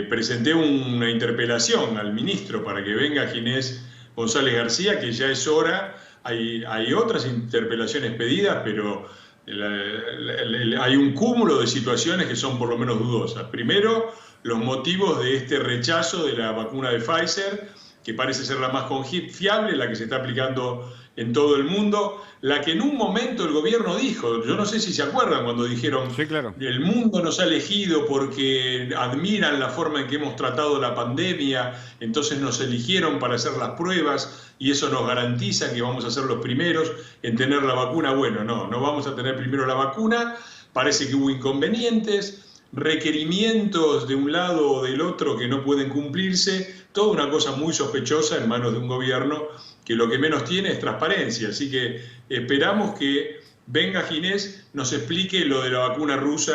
presenté una interpelación al ministro para que venga Ginés González García, que ya es hora. Hay otras interpelaciones pedidas, pero hay un cúmulo de situaciones que son por lo menos dudosas. Primero, los motivos de este rechazo de la vacuna de Pfizer, que parece ser la más confiable, la que se está aplicando en todo el mundo, la que en un momento el gobierno dijo, yo no sé si se acuerdan cuando dijeron, Sí, claro. el mundo nos ha elegido porque admiran la forma en que hemos tratado la pandemia, entonces nos eligieron para hacer las pruebas y eso nos garantiza que vamos a ser los primeros en tener la vacuna. Bueno, no vamos a tener primero la vacuna, parece que hubo inconvenientes, requerimientos de un lado o del otro que no pueden cumplirse, toda una cosa muy sospechosa en manos de un gobierno que lo que menos tiene es transparencia. Así que esperamos que venga Ginés, nos explique lo de la vacuna rusa,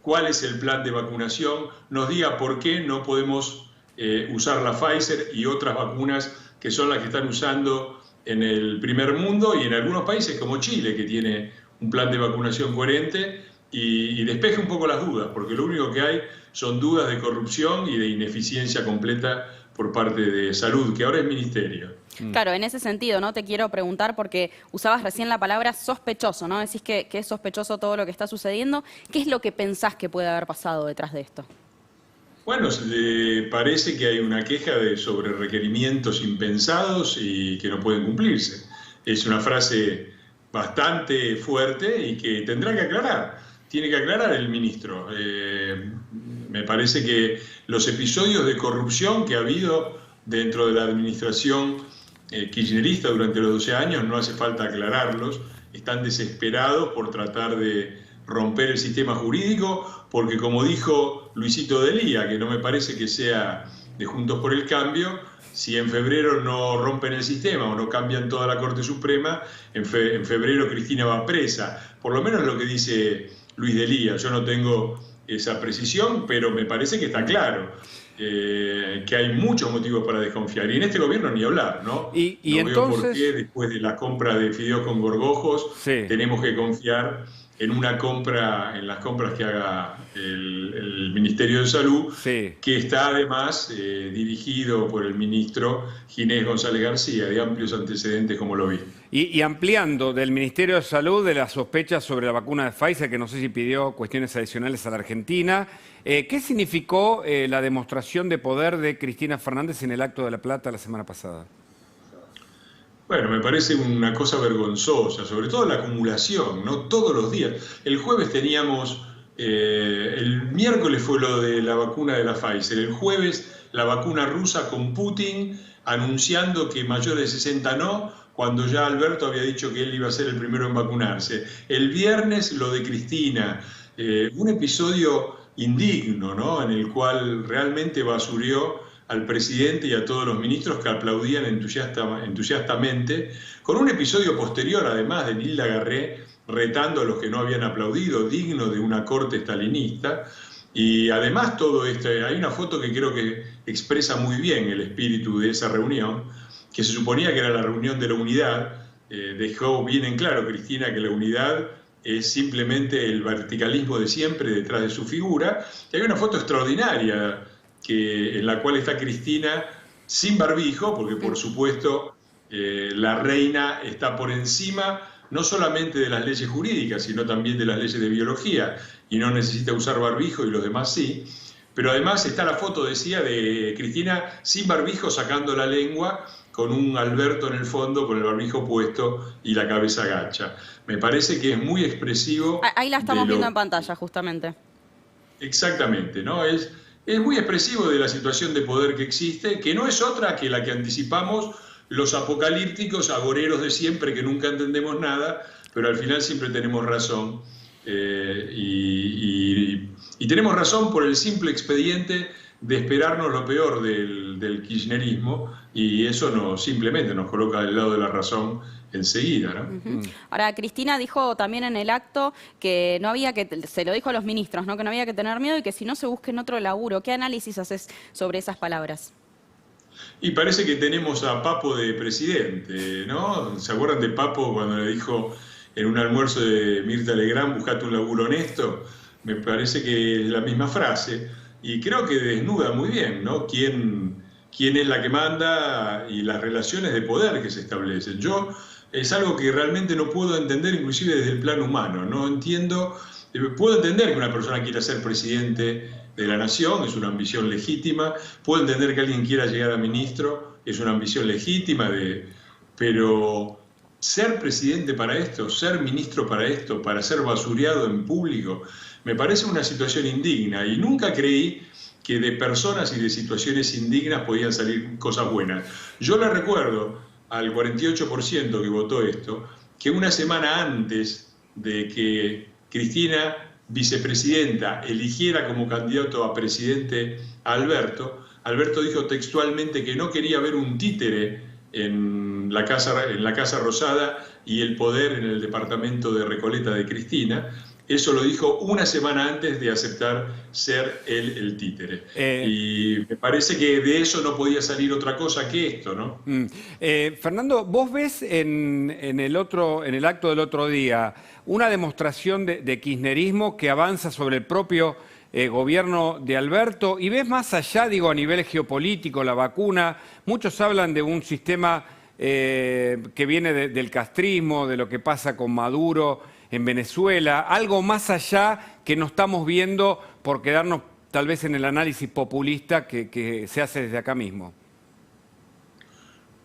cuál es el plan de vacunación, nos diga por qué no podemos usar la Pfizer y otras vacunas que son las que están usando en el primer mundo y en algunos países como Chile, que tiene un plan de vacunación coherente, y despeje un poco las dudas, porque lo único que hay son dudas de corrupción y de ineficiencia completa por parte de Salud, que ahora es Ministerio. Claro, en ese sentido, ¿no? Te quiero preguntar, porque usabas recién la palabra sospechoso, ¿no? Decís que es sospechoso todo lo que está sucediendo. ¿Qué es lo que pensás que puede haber pasado detrás de esto? Bueno, parece que hay una queja sobre requerimientos impensados y que no pueden cumplirse. Es una frase bastante fuerte y que tendrá que aclarar. Tiene que aclarar el ministro. Me parece que los episodios de corrupción que ha habido dentro de la administración kirchnerista durante los 12 años, no hace falta aclararlos, están desesperados por tratar de romper el sistema jurídico, porque como dijo Luisito Delía, que no me parece que sea de Juntos por el Cambio, si en febrero no rompen el sistema o no cambian toda la Corte Suprema, en febrero Cristina va presa. Por lo menos lo que dice Luis Delía. Yo no tengo esa precisión, pero me parece que está claro que hay muchos motivos para desconfiar. Y en este gobierno ni hablar, ¿no? Y no entonces... veo por qué después de la compra de fideos con gorgojos tenemos que confiar en una compra, en las compras que haga el Ministerio de Salud, que está además dirigido por el ministro Ginés González García, de amplios antecedentes como lo vi. Y ampliando del Ministerio de Salud de las sospechas sobre la vacuna de Pfizer, que no sé si pidió cuestiones adicionales a la Argentina, ¿qué significó la demostración de poder de Cristina Fernández en el Acto de La Plata la semana pasada? Bueno, me parece una cosa vergonzosa, sobre todo la acumulación, ¿no? Todos los días. El jueves teníamos, el miércoles fue lo de la vacuna de la Pfizer, el jueves la vacuna rusa con Putin anunciando que mayores de 60 no, cuando ya Alberto había dicho que él iba a ser el primero en vacunarse. El viernes lo de Cristina, un episodio indigno, ¿no? En el cual realmente basurió al presidente y a todos los ministros que aplaudían entusiastamente, con un episodio posterior, además, de Nilda Garré retando a los que no habían aplaudido, digno de una corte stalinista. Y además todo esto, hay una foto que creo que expresa muy bien el espíritu de esa reunión, que se suponía que era la reunión de la unidad. Dejó bien en claro Cristina que la unidad es simplemente el verticalismo de siempre detrás de su figura. Y hay una foto extraordinaria en la cual está Cristina sin barbijo, porque por supuesto la reina está por encima no solamente de las leyes jurídicas, sino también de las leyes de biología, y no necesita usar barbijo y los demás sí. Pero además está la foto, decía, de Cristina sin barbijo sacando la lengua, con un Alberto en el fondo con el barbijo puesto y la cabeza agacha. Me parece que es muy expresivo. Ahí la estamos viendo en pantalla, justamente. Exactamente, ¿no? Es muy expresivo de la situación de poder que existe, que no es otra que la que anticipamos los apocalípticos agoreros de siempre, que nunca entendemos nada, pero al final siempre tenemos razón. Y tenemos razón por el simple expediente de esperarnos lo peor del kirchnerismo, y eso simplemente nos coloca del lado de la razón enseguida, ¿no? Ahora, Cristina dijo también en el acto que no había que, se lo dijo a los ministros, ¿no? Que no había que tener miedo y que si no se busquen otro laburo. ¿Qué análisis haces sobre esas palabras? Y parece que tenemos a Papo de presidente, ¿no? ¿Se acuerdan de Papo cuando le dijo en un almuerzo de Mirta Legrand, buscate un laburo honesto? Me parece que es la misma frase, y creo que desnuda muy bien, ¿no? ¿Quién es la que manda y las relaciones de poder que se establecen? Es algo que realmente no puedo entender, inclusive desde el plano humano. No entiendo, puedo entender que una persona quiera ser presidente de la nación, es una ambición legítima. Puedo entender que alguien quiera llegar a ministro, es una ambición legítima, pero ser presidente para esto, ser ministro para esto, para ser basureado en público, me parece una situación indigna, y nunca creí que de personas y de situaciones indignas podían salir cosas buenas. Yo le recuerdo al 48% que votó esto, que una semana antes de que Cristina, vicepresidenta, eligiera como candidato a presidente a Alberto dijo textualmente que no quería ver un títere en la Casa Rosada y el poder en el departamento de Recoleta de Cristina. Eso lo dijo una semana antes de aceptar ser él el títere. Y me parece que de eso no podía salir otra cosa que esto, ¿no? Fernando, ¿vos ves en el acto del otro día una demostración de kirchnerismo que avanza sobre el propio gobierno de Alberto? Y ves más allá, digo, a nivel geopolítico, la vacuna. Muchos hablan de un sistema que viene del castrismo, de lo que pasa con Maduro en Venezuela, algo más allá que no estamos viendo por quedarnos tal vez en el análisis populista que se hace desde acá mismo.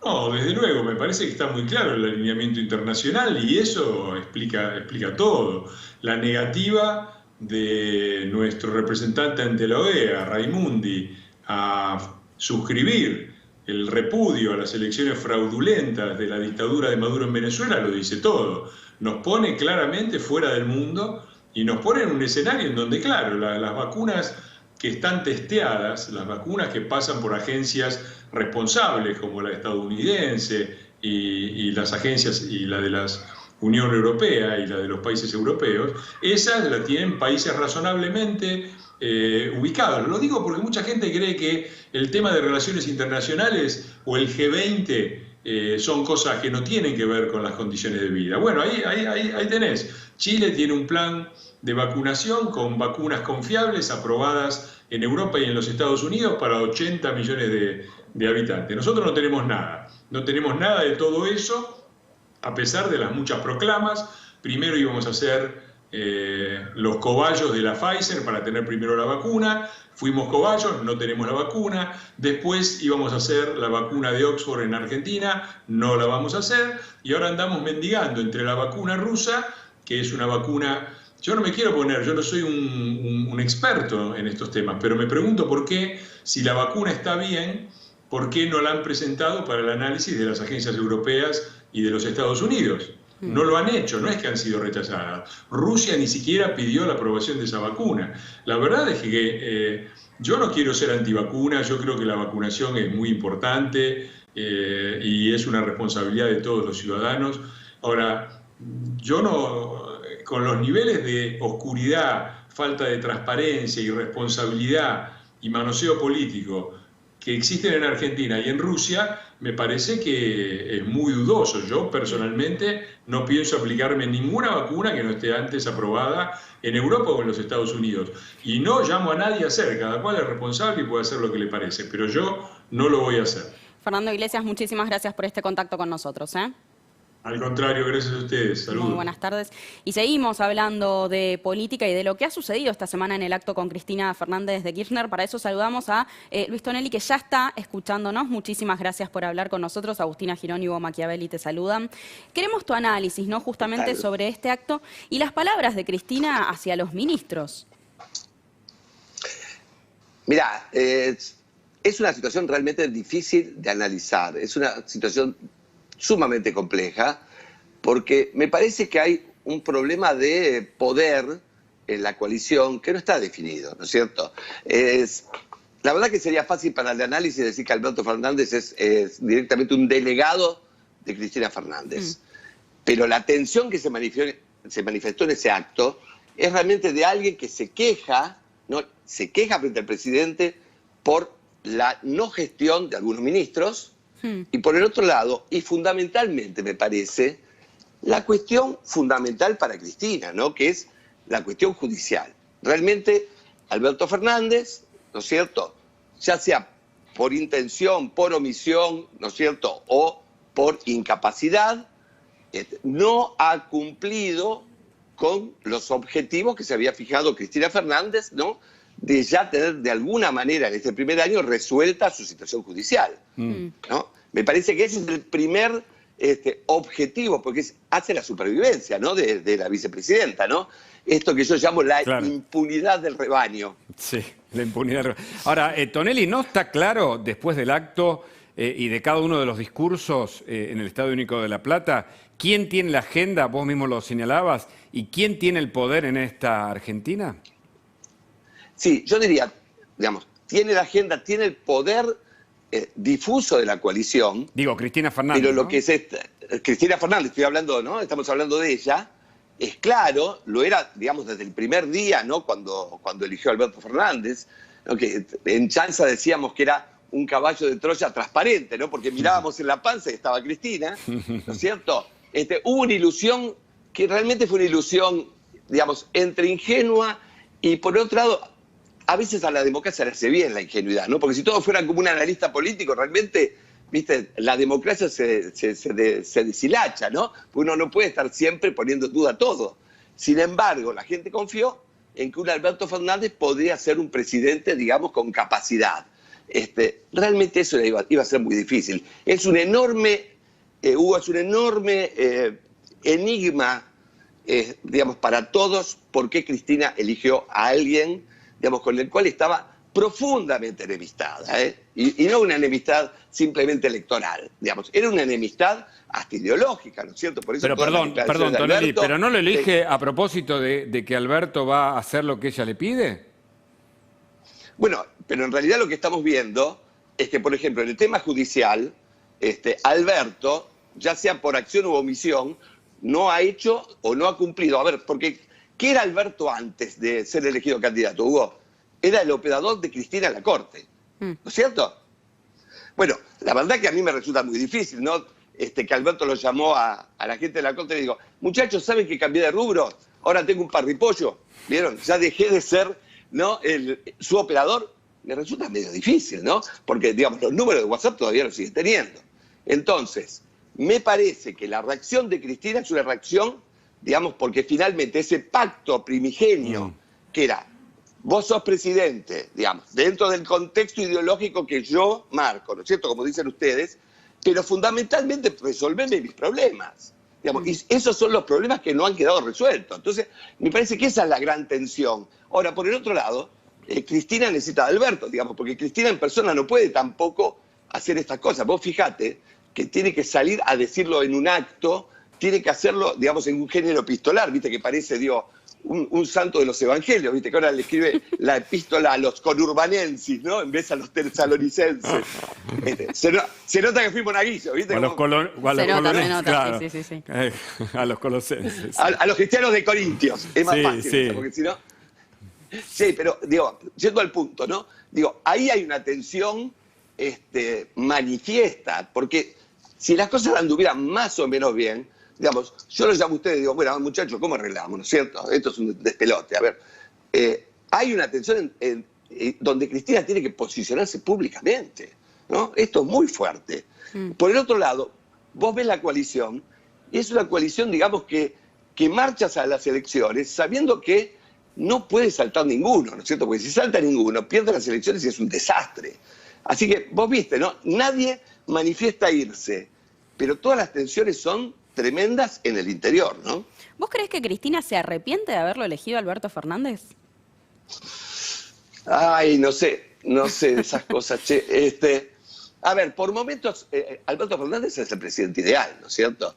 No, desde luego, me parece que está muy claro el alineamiento internacional, y eso explica todo. La negativa de nuestro representante ante la OEA, Raimundi, a suscribir el repudio a las elecciones fraudulentas de la dictadura de Maduro en Venezuela, lo dice todo. Nos pone claramente fuera del mundo y nos pone en un escenario en donde, claro, las vacunas que están testeadas, las vacunas que pasan por agencias responsables como la estadounidense y las agencias y la de las Unión Europea y la de los países europeos, esas las tienen países razonablemente ubicados. Lo digo porque mucha gente cree que el tema de relaciones internacionales o el G20 son cosas que no tienen que ver con las condiciones de vida. Bueno, ahí tenés. Chile tiene un plan de vacunación con vacunas confiables aprobadas en Europa y en los Estados Unidos para 80 millones de habitantes. Nosotros no tenemos nada de todo eso, a pesar de las muchas proclamas. Primero íbamos a hacer los cobayos de la Pfizer para tener primero la vacuna, fuimos cobayos, no tenemos la vacuna, después íbamos a hacer la vacuna de Oxford en Argentina, no la vamos a hacer, y ahora andamos mendigando entre la vacuna rusa, que es una vacuna, yo no me quiero poner, yo no soy un experto en estos temas, pero me pregunto por qué, si la vacuna está bien, ¿por qué no la han presentado para el análisis de las agencias europeas y de los Estados Unidos? No lo han hecho, no es que han sido rechazadas. Rusia ni siquiera pidió la aprobación de esa vacuna. La verdad es que yo no quiero ser antivacuna, yo creo que la vacunación es muy importante y es una responsabilidad de todos los ciudadanos. Ahora, yo no, con los niveles de oscuridad, falta de transparencia, irresponsabilidad y manoseo político que existen en Argentina y en Rusia, me parece que es muy dudoso. Yo personalmente no pienso aplicarme ninguna vacuna que no esté antes aprobada en Europa o en los Estados Unidos. Y no llamo a nadie a hacer, cada cual es responsable y puede hacer lo que le parece, pero yo no lo voy a hacer. Fernando Iglesias, muchísimas gracias por este contacto con nosotros. Al contrario, gracias a ustedes. Saludos. Muy buenas tardes. Y seguimos hablando de política y de lo que ha sucedido esta semana en el acto con Cristina Fernández de Kirchner. Para eso saludamos a Luis Tonelli, que ya está escuchándonos. Muchísimas gracias por hablar con nosotros. Agustina Girón y Hugo Machiavelli te saludan. Queremos tu análisis, ¿no?, justamente sobre este acto y las palabras de Cristina hacia los ministros. Mirá, es una situación realmente difícil de analizar. Es una situación sumamente compleja, porque me parece que hay un problema de poder en la coalición que no está definido, ¿no es cierto? La verdad que sería fácil para el análisis decir que Alberto Fernández es directamente un delegado de Cristina Fernández, pero la tensión que se manifestó en ese acto es realmente de alguien que se queja, ¿no? Se queja frente al presidente por la no gestión de algunos ministros. Y por el otro lado, y fundamentalmente me parece, la cuestión fundamental para Cristina, ¿no?, que es la cuestión judicial. Realmente Alberto Fernández, ¿no es cierto?, ya sea por intención, por omisión, ¿no es cierto?, o por incapacidad, no ha cumplido con los objetivos que se había fijado Cristina Fernández, ¿no?, de ya tener de alguna manera en este primer año resuelta su situación judicial, ¿no? Me parece que ese es el primer objetivo, porque hace la supervivencia, ¿no?, de la vicepresidenta, ¿no? Esto que yo llamo la impunidad del rebaño. Sí, la impunidad del rebaño. Ahora, Tonelli, ¿no está claro después del acto y de cada uno de los discursos en el Estadio Único de La Plata quién tiene la agenda, vos mismo lo señalabas, y quién tiene el poder en esta Argentina? Sí, yo diría, digamos, tiene la agenda, tiene el poder difuso de la coalición. Digo, Cristina Fernández, pero lo ¿no? que es Cristina Fernández, estoy hablando, ¿no?, estamos hablando de ella, es claro, lo era, digamos, desde el primer día, ¿no?, cuando eligió a Alberto Fernández, ¿no?, que en chanza decíamos que era un caballo de Troya transparente, ¿no?, porque mirábamos en la panza y estaba Cristina, ¿no es cierto? Hubo una ilusión que realmente fue una ilusión, digamos, entre ingenua y, por otro lado, a veces a la democracia le hace bien la ingenuidad, ¿no? Porque si todos fueran como un analista político, realmente, viste, la democracia se deshilacha, ¿no? Porque uno no puede estar siempre poniendo en duda todo. Sin embargo, la gente confió en que un Alberto Fernández podría ser un presidente, digamos, con capacidad. Realmente eso iba a ser muy difícil. Es un enorme, Hugo, es un enorme enigma, digamos, para todos, por qué Cristina eligió a alguien, digamos, con el cual estaba profundamente enemistada, y no una enemistad simplemente electoral, digamos, era una enemistad hasta ideológica, ¿no es cierto? Por eso pero perdón, Tonelli, ¿pero no lo elige a propósito de que Alberto va a hacer lo que ella le pide? Bueno, pero en realidad lo que estamos viendo es que, por ejemplo, en el tema judicial, Alberto, ya sea por acción u omisión, no ha hecho o no ha cumplido. A ver, porque ¿qué era Alberto antes de ser elegido candidato, Hugo? Era el operador de Cristina en la Corte, ¿no es cierto? Bueno, la verdad que a mí me resulta muy difícil, ¿no? Que Alberto lo llamó a la gente de la Corte y le dijo, muchachos, ¿saben que cambié de rubro? Ahora tengo un parripollo, ¿vieron? Ya dejé de ser, ¿no?, su operador. Me resulta medio difícil, ¿no? Porque, digamos, los números de WhatsApp todavía los sigue teniendo. Entonces, me parece que la reacción de Cristina es una reacción, digamos, porque finalmente ese pacto primigenio, que era, vos sos presidente, digamos, dentro del contexto ideológico que yo marco, ¿no es cierto?, como dicen ustedes, pero fundamentalmente resolverme mis problemas. Digamos, y esos son los problemas que no han quedado resueltos. Entonces, me parece que esa es la gran tensión. Ahora, por el otro lado, Cristina necesita a Alberto, digamos, porque Cristina en persona no puede tampoco hacer estas cosas. Vos fijate que tiene que salir a decirlo en un acto, tiene que hacerlo, digamos, en un género epistolar, viste, que parece, digo, un santo de los evangelios, viste, que ahora le escribe la epístola a los conurbanenses, ¿no?, en vez a los tesalonicenses. Se nota que fui monaguillo, viste. A los se nota, claro. sí. A los colosenses. A los cristianos de Corintios, es más fácil, sí. Porque si no... Sí, pero, digo, yendo al punto, ¿no? Digo, ahí hay una tensión manifiesta, porque si las cosas anduvieran más o menos bien, digamos, yo los llamo a ustedes y digo, bueno, muchachos, ¿cómo arreglamos, no es cierto? Esto es un despelote. A ver, hay una tensión donde Cristina tiene que posicionarse públicamente, ¿no? Esto es muy fuerte. Por el otro lado, vos ves la coalición, y es una coalición, digamos, que marchas a las elecciones sabiendo que no puede saltar ninguno, ¿no es cierto? Porque si salta ninguno, pierde las elecciones y es un desastre. Así que vos viste, ¿no? Nadie manifiesta irse, pero todas las tensiones son tremendas en el interior, ¿no? ¿Vos creés que Cristina se arrepiente de haberlo elegido a Alberto Fernández? Ay, no sé de esas cosas, che. A ver, por momentos, Alberto Fernández es el presidente ideal, ¿no es cierto?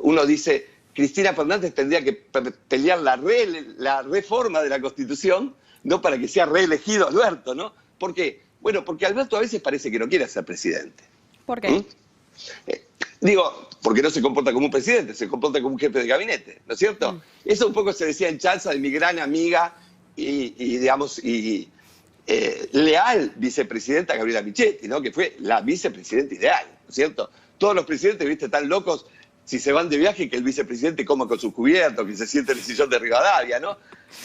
Uno dice, Cristina Fernández tendría que pelear la reforma de la Constitución, no para que sea reelegido Alberto, ¿no? ¿Por qué? Bueno, porque Alberto a veces parece que no quiere ser presidente. ¿Por qué? Digo, porque no se comporta como un presidente, se comporta como un jefe de gabinete, ¿no es cierto? Eso un poco se decía en chanza de mi gran amiga y leal vicepresidenta Gabriela Michetti, ¿no?, que fue la vicepresidenta ideal, ¿no es cierto? Todos los presidentes, viste, tan locos si se van de viaje que el vicepresidente coma con sus cubiertos, que se siente en el sillón de Rivadavia, ¿no?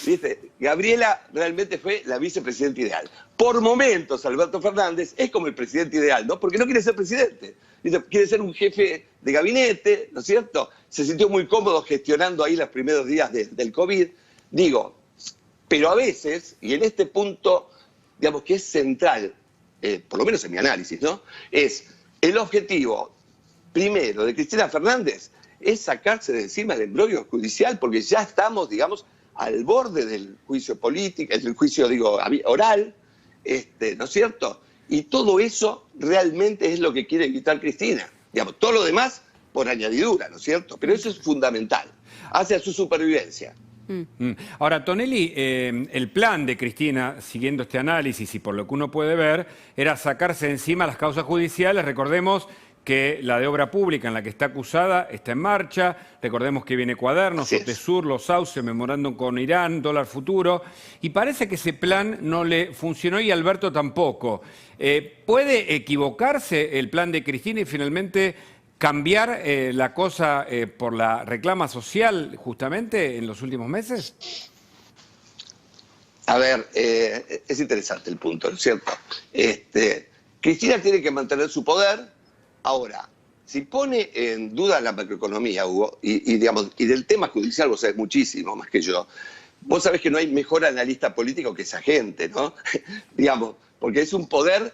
¿Viste? Gabriela realmente fue la vicepresidenta ideal. Por momentos, Alberto Fernández es como el presidente ideal, ¿no? Porque no quiere ser presidente. ¿Viste? Quiere ser un jefe de gabinete, ¿no es cierto? Se sintió muy cómodo gestionando ahí los primeros días del COVID. Digo, pero a veces, y en este punto, digamos que es central, por lo menos en mi análisis, ¿no?, es el objetivo primero de Cristina Fernández es sacarse de encima el embrollo judicial, porque ya estamos, digamos, al borde del juicio político, del juicio, digo, oral, ¿no es cierto? Y todo eso realmente es lo que quiere evitar Cristina. Digamos, todo lo demás por añadidura, ¿no es cierto? Pero eso es fundamental, hacia su supervivencia. Ahora, Tonelli, el plan de Cristina, siguiendo este análisis y por lo que uno puede ver, era sacarse de encima las causas judiciales. Recordemos que la de obra pública en la que está acusada está en marcha. Recordemos que viene Cuadernos, Otesur, Los Sauces, memorándum con Irán, dólar futuro. Y parece que ese plan no le funcionó y Alberto tampoco. ¿Puede equivocarse el plan de Cristina y finalmente cambiar la cosa por la reclama social justamente en los últimos meses? A ver, es interesante el punto, ¿no es cierto? Cristina tiene que mantener su poder. Ahora, si pone en duda la macroeconomía, Hugo, y del tema judicial vos sabés muchísimo más que yo, vos sabés que no hay mejor analista político que esa gente, ¿no? Digamos, porque es un poder,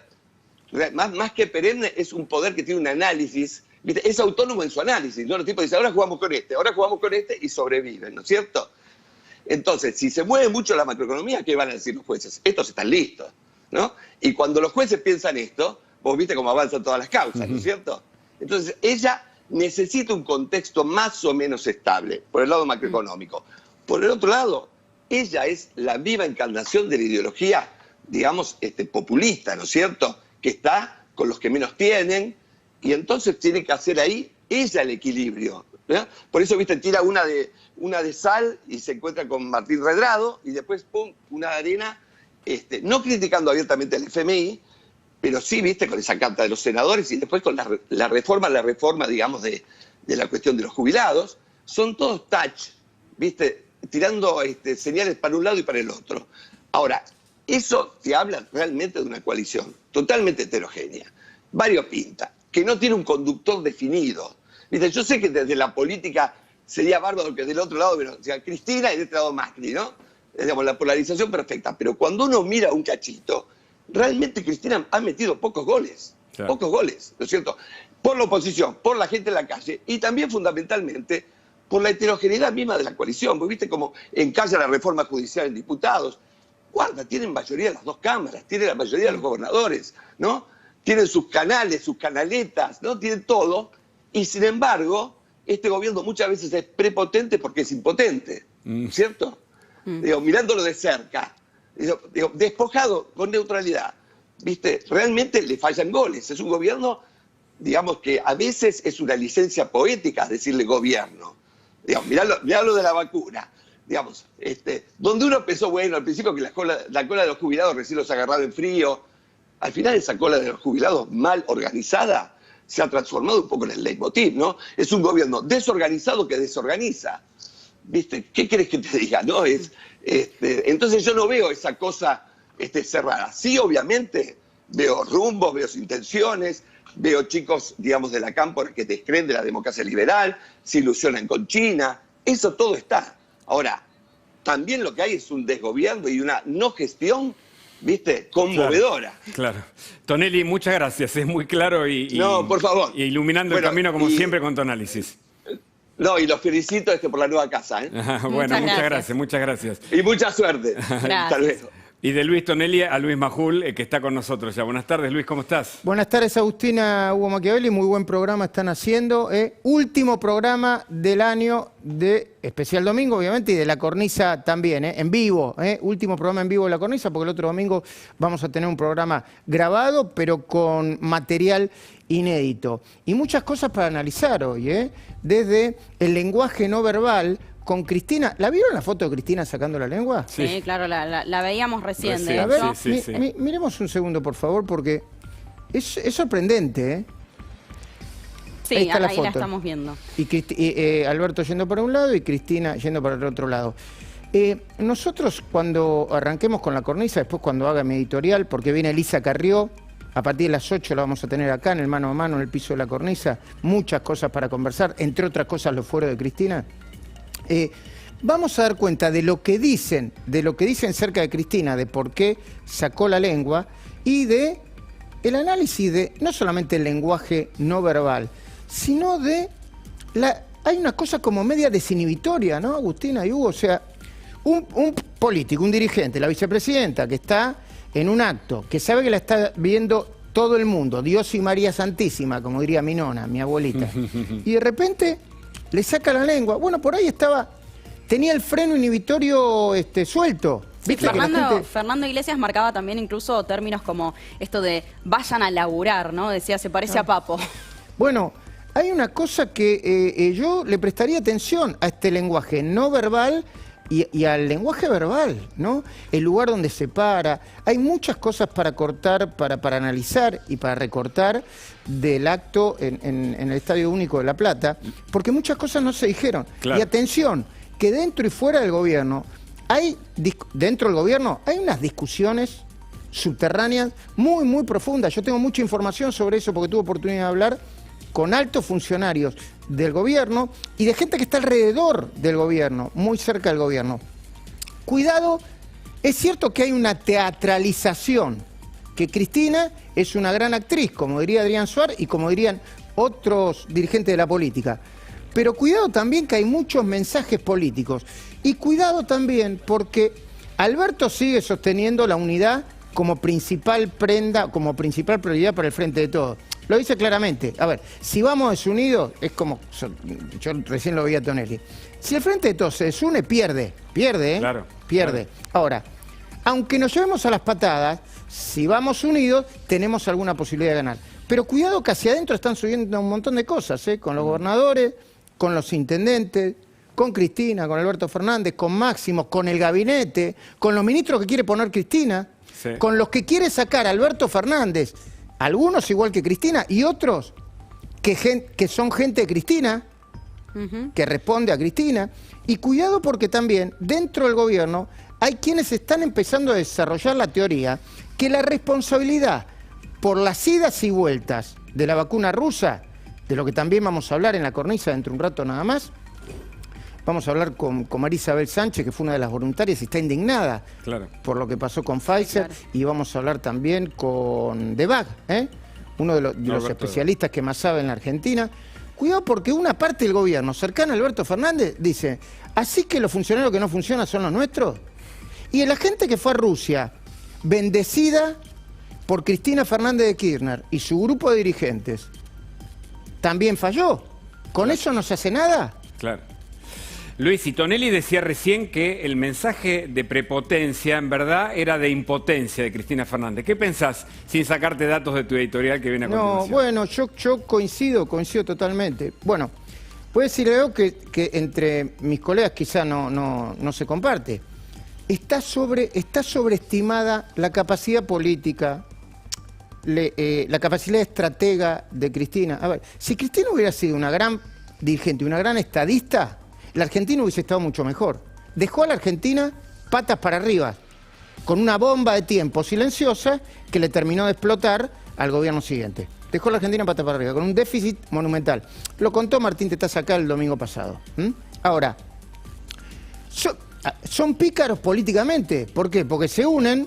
más que perenne, es un poder que tiene un análisis, ¿viste? Es autónomo en su análisis, ¿no? Los tipos dicen, ahora jugamos con este y sobreviven, ¿no es cierto? Entonces, si se mueve mucho la macroeconomía, ¿qué van a decir los jueces? Estos están listos, ¿no? Y cuando los jueces piensan esto, vos viste cómo avanzan todas las causas, ¿no es cierto? Entonces, ella necesita un contexto más o menos estable, por el lado macroeconómico. Por el otro lado, ella es la viva encarnación de la ideología, digamos, populista, ¿no es cierto? Que está con los que menos tienen, y entonces tiene que hacer ahí ella el equilibrio, ¿verdad? Por eso, viste, tira una de sal y se encuentra con Martín Redrado y después, pum, una de arena, no criticando abiertamente al FMI, pero sí, viste, con esa carta de los senadores y después con la reforma, digamos, de la cuestión de los jubilados. Son todos touch, viste, tirando señales para un lado y para el otro. Ahora, eso te habla realmente de una coalición totalmente heterogénea, variopinta, que no tiene un conductor definido. ¿Viste? Yo sé que desde la política sería bárbaro que del otro lado, pero, o sea, Cristina y del otro lado Macri, ¿no? Digamos, la polarización perfecta. Pero cuando uno mira un cachito, realmente Cristina ha metido pocos goles. Claro. Pocos goles, ¿no es cierto? Por la oposición, por la gente en la calle y también fundamentalmente por la heterogeneidad misma de la coalición. Porque viste cómo encalla la reforma judicial en diputados. Guarda, tienen mayoría en las dos cámaras, tienen la mayoría de los gobernadores, ¿no? Tienen sus canales, sus canaletas, ¿no? Tienen todo. Y sin embargo, este gobierno muchas veces es prepotente porque es impotente, ¿cierto? Digo, mirándolo de cerca, digo, despojado con neutralidad, ¿viste? Realmente le fallan goles. Es un gobierno, digamos, que a veces es una licencia poética decirle gobierno. Digamos, mirá lo de la vacuna. Digamos, donde uno pensó, bueno, al principio que la cola de los jubilados recién los agarraba en frío, al final esa cola de los jubilados mal organizada se ha transformado un poco en el leitmotiv, ¿no? Es un gobierno desorganizado que desorganiza. ¿Viste? ¿Qué querés que te diga? ¿No? Entonces yo no veo esa cosa cerrada. Sí, obviamente, veo rumbos, veo intenciones, veo chicos, digamos, de la cámpora que descreen de la democracia liberal, se ilusionan con China, eso todo está. Ahora, también lo que hay es un desgobierno y una no gestión, ¿viste? Conmovedora. Claro. Tonelli, muchas gracias. Es muy claro no, por favor. Y iluminando el camino, como siempre, con tu análisis. No, y los felicito por la nueva casa. Bueno, muchas gracias. Y mucha suerte. Hasta luego. Y de Luis Tonelli a Luis Majul, que está con nosotros ya. Buenas tardes, Luis, ¿cómo estás? Buenas tardes, Agustina, Hugo Machiavelli. Muy buen programa están haciendo. Último programa del año de Especial Domingo, obviamente, y de La Cornisa también, en vivo. Último programa en vivo de La Cornisa, porque el otro domingo vamos a tener un programa grabado, pero con material inédito. Y muchas cosas para analizar hoy, desde el lenguaje no verbal, con Cristina. ¿La vieron la foto de Cristina sacando la lengua? Sí, claro, la veíamos recién. A ver, miremos un segundo, por favor, porque es sorprendente, Sí, ahí la estamos viendo. Y Alberto yendo para un lado y Cristina yendo para el otro lado. Nosotros cuando arranquemos con La Cornisa, después cuando haga mi editorial, porque viene Elisa Carrió, a partir de las 8 la vamos a tener acá en el mano a mano, en el piso de La Cornisa, muchas cosas para conversar, entre otras cosas los fueros de Cristina. Vamos a dar cuenta de lo que dicen cerca de Cristina, de por qué sacó la lengua y de el análisis de no solamente el lenguaje no verbal, sino de hay una cosa como media desinhibitoria, ¿no, Agustina y Hugo? O sea, un político, un dirigente, la vicepresidenta que está en un acto, que sabe que la está viendo todo el mundo, Dios y María Santísima, como diría mi nona, mi abuelita, y de repente le saca la lengua. Bueno, por ahí tenía el freno inhibitorio suelto. Sí, Fernando Iglesias marcaba también incluso términos como esto de vayan a laburar, ¿no? Decía, se parece a Papo. Bueno, hay una cosa que yo le prestaría atención a este lenguaje no verbal y al lenguaje verbal, ¿no? El lugar donde se para. Hay muchas cosas para cortar, para analizar y para recortar del acto en el Estadio Único de La Plata, porque muchas cosas no se dijeron. Claro. Y atención, que dentro y fuera del gobierno, dentro del gobierno hay unas discusiones subterráneas muy, muy profundas. Yo tengo mucha información sobre eso porque tuve oportunidad de hablar con altos funcionarios del gobierno y de gente que está alrededor del gobierno, muy cerca del gobierno. Cuidado, es cierto que hay una teatralización, que Cristina es una gran actriz, como diría Adrián Suárez y como dirían otros dirigentes de la política. Pero cuidado también que hay muchos mensajes políticos. Y cuidado también porque Alberto sigue sosteniendo la unidad como principal como principal prioridad para el Frente de Todos. Lo dice claramente. A ver, si vamos desunidos, es como, yo recién lo veía a Tonelli. Si el Frente de Todos se desune, pierde, Claro, pierde. Claro. Ahora, aunque nos llevemos a las patadas, si vamos unidos, tenemos alguna posibilidad de ganar. Pero cuidado que hacia adentro están subiendo un montón de cosas, con los gobernadores, con los intendentes, con Cristina, con Alberto Fernández, con Máximo, con el gabinete, con los ministros que quiere poner Cristina, Sí. con los que quiere sacar Alberto Fernández, algunos igual que Cristina y otros que son gente de Cristina, que responde a Cristina. Y cuidado porque también dentro del gobierno hay quienes están empezando a desarrollar la teoría que la responsabilidad por las idas y vueltas de la vacuna rusa, de lo que también vamos a hablar en la cornisa dentro de un rato nada más, vamos a hablar con María Isabel Sánchez, que fue una de las voluntarias y está indignada por lo que pasó con Pfizer, y vamos a hablar también con Debag, uno de los especialistas que más sabe en la Argentina. Cuidado porque una parte del gobierno cercana a Alberto Fernández dice, así que los funcionarios que no funcionan son los nuestros. Y la gente que fue a Rusia, bendecida por Cristina Fernández de Kirchner y su grupo de dirigentes, también falló. ¿Con eso no se hace nada? Claro. Luis, y Tonelli decía recién que el mensaje de prepotencia en verdad era de impotencia de Cristina Fernández. ¿Qué pensás, sin sacarte datos de tu editorial que viene a continuación? No, bueno, yo coincido totalmente. Bueno, puedo decirle algo que entre mis colegas quizá no se comparte. Está sobreestimada la capacidad política, la capacidad estratega de Cristina. A ver, si Cristina hubiera sido una gran dirigente, una gran estadista, la Argentina hubiese estado mucho mejor. Dejó a la Argentina patas para arriba, con una bomba de tiempo silenciosa que le terminó de explotar al gobierno siguiente. Dejó a la Argentina patas para arriba, con un déficit monumental. Lo contó Martín Tetaz acá el domingo pasado. Ahora, son pícaros políticamente. ¿Por qué? Porque se unen,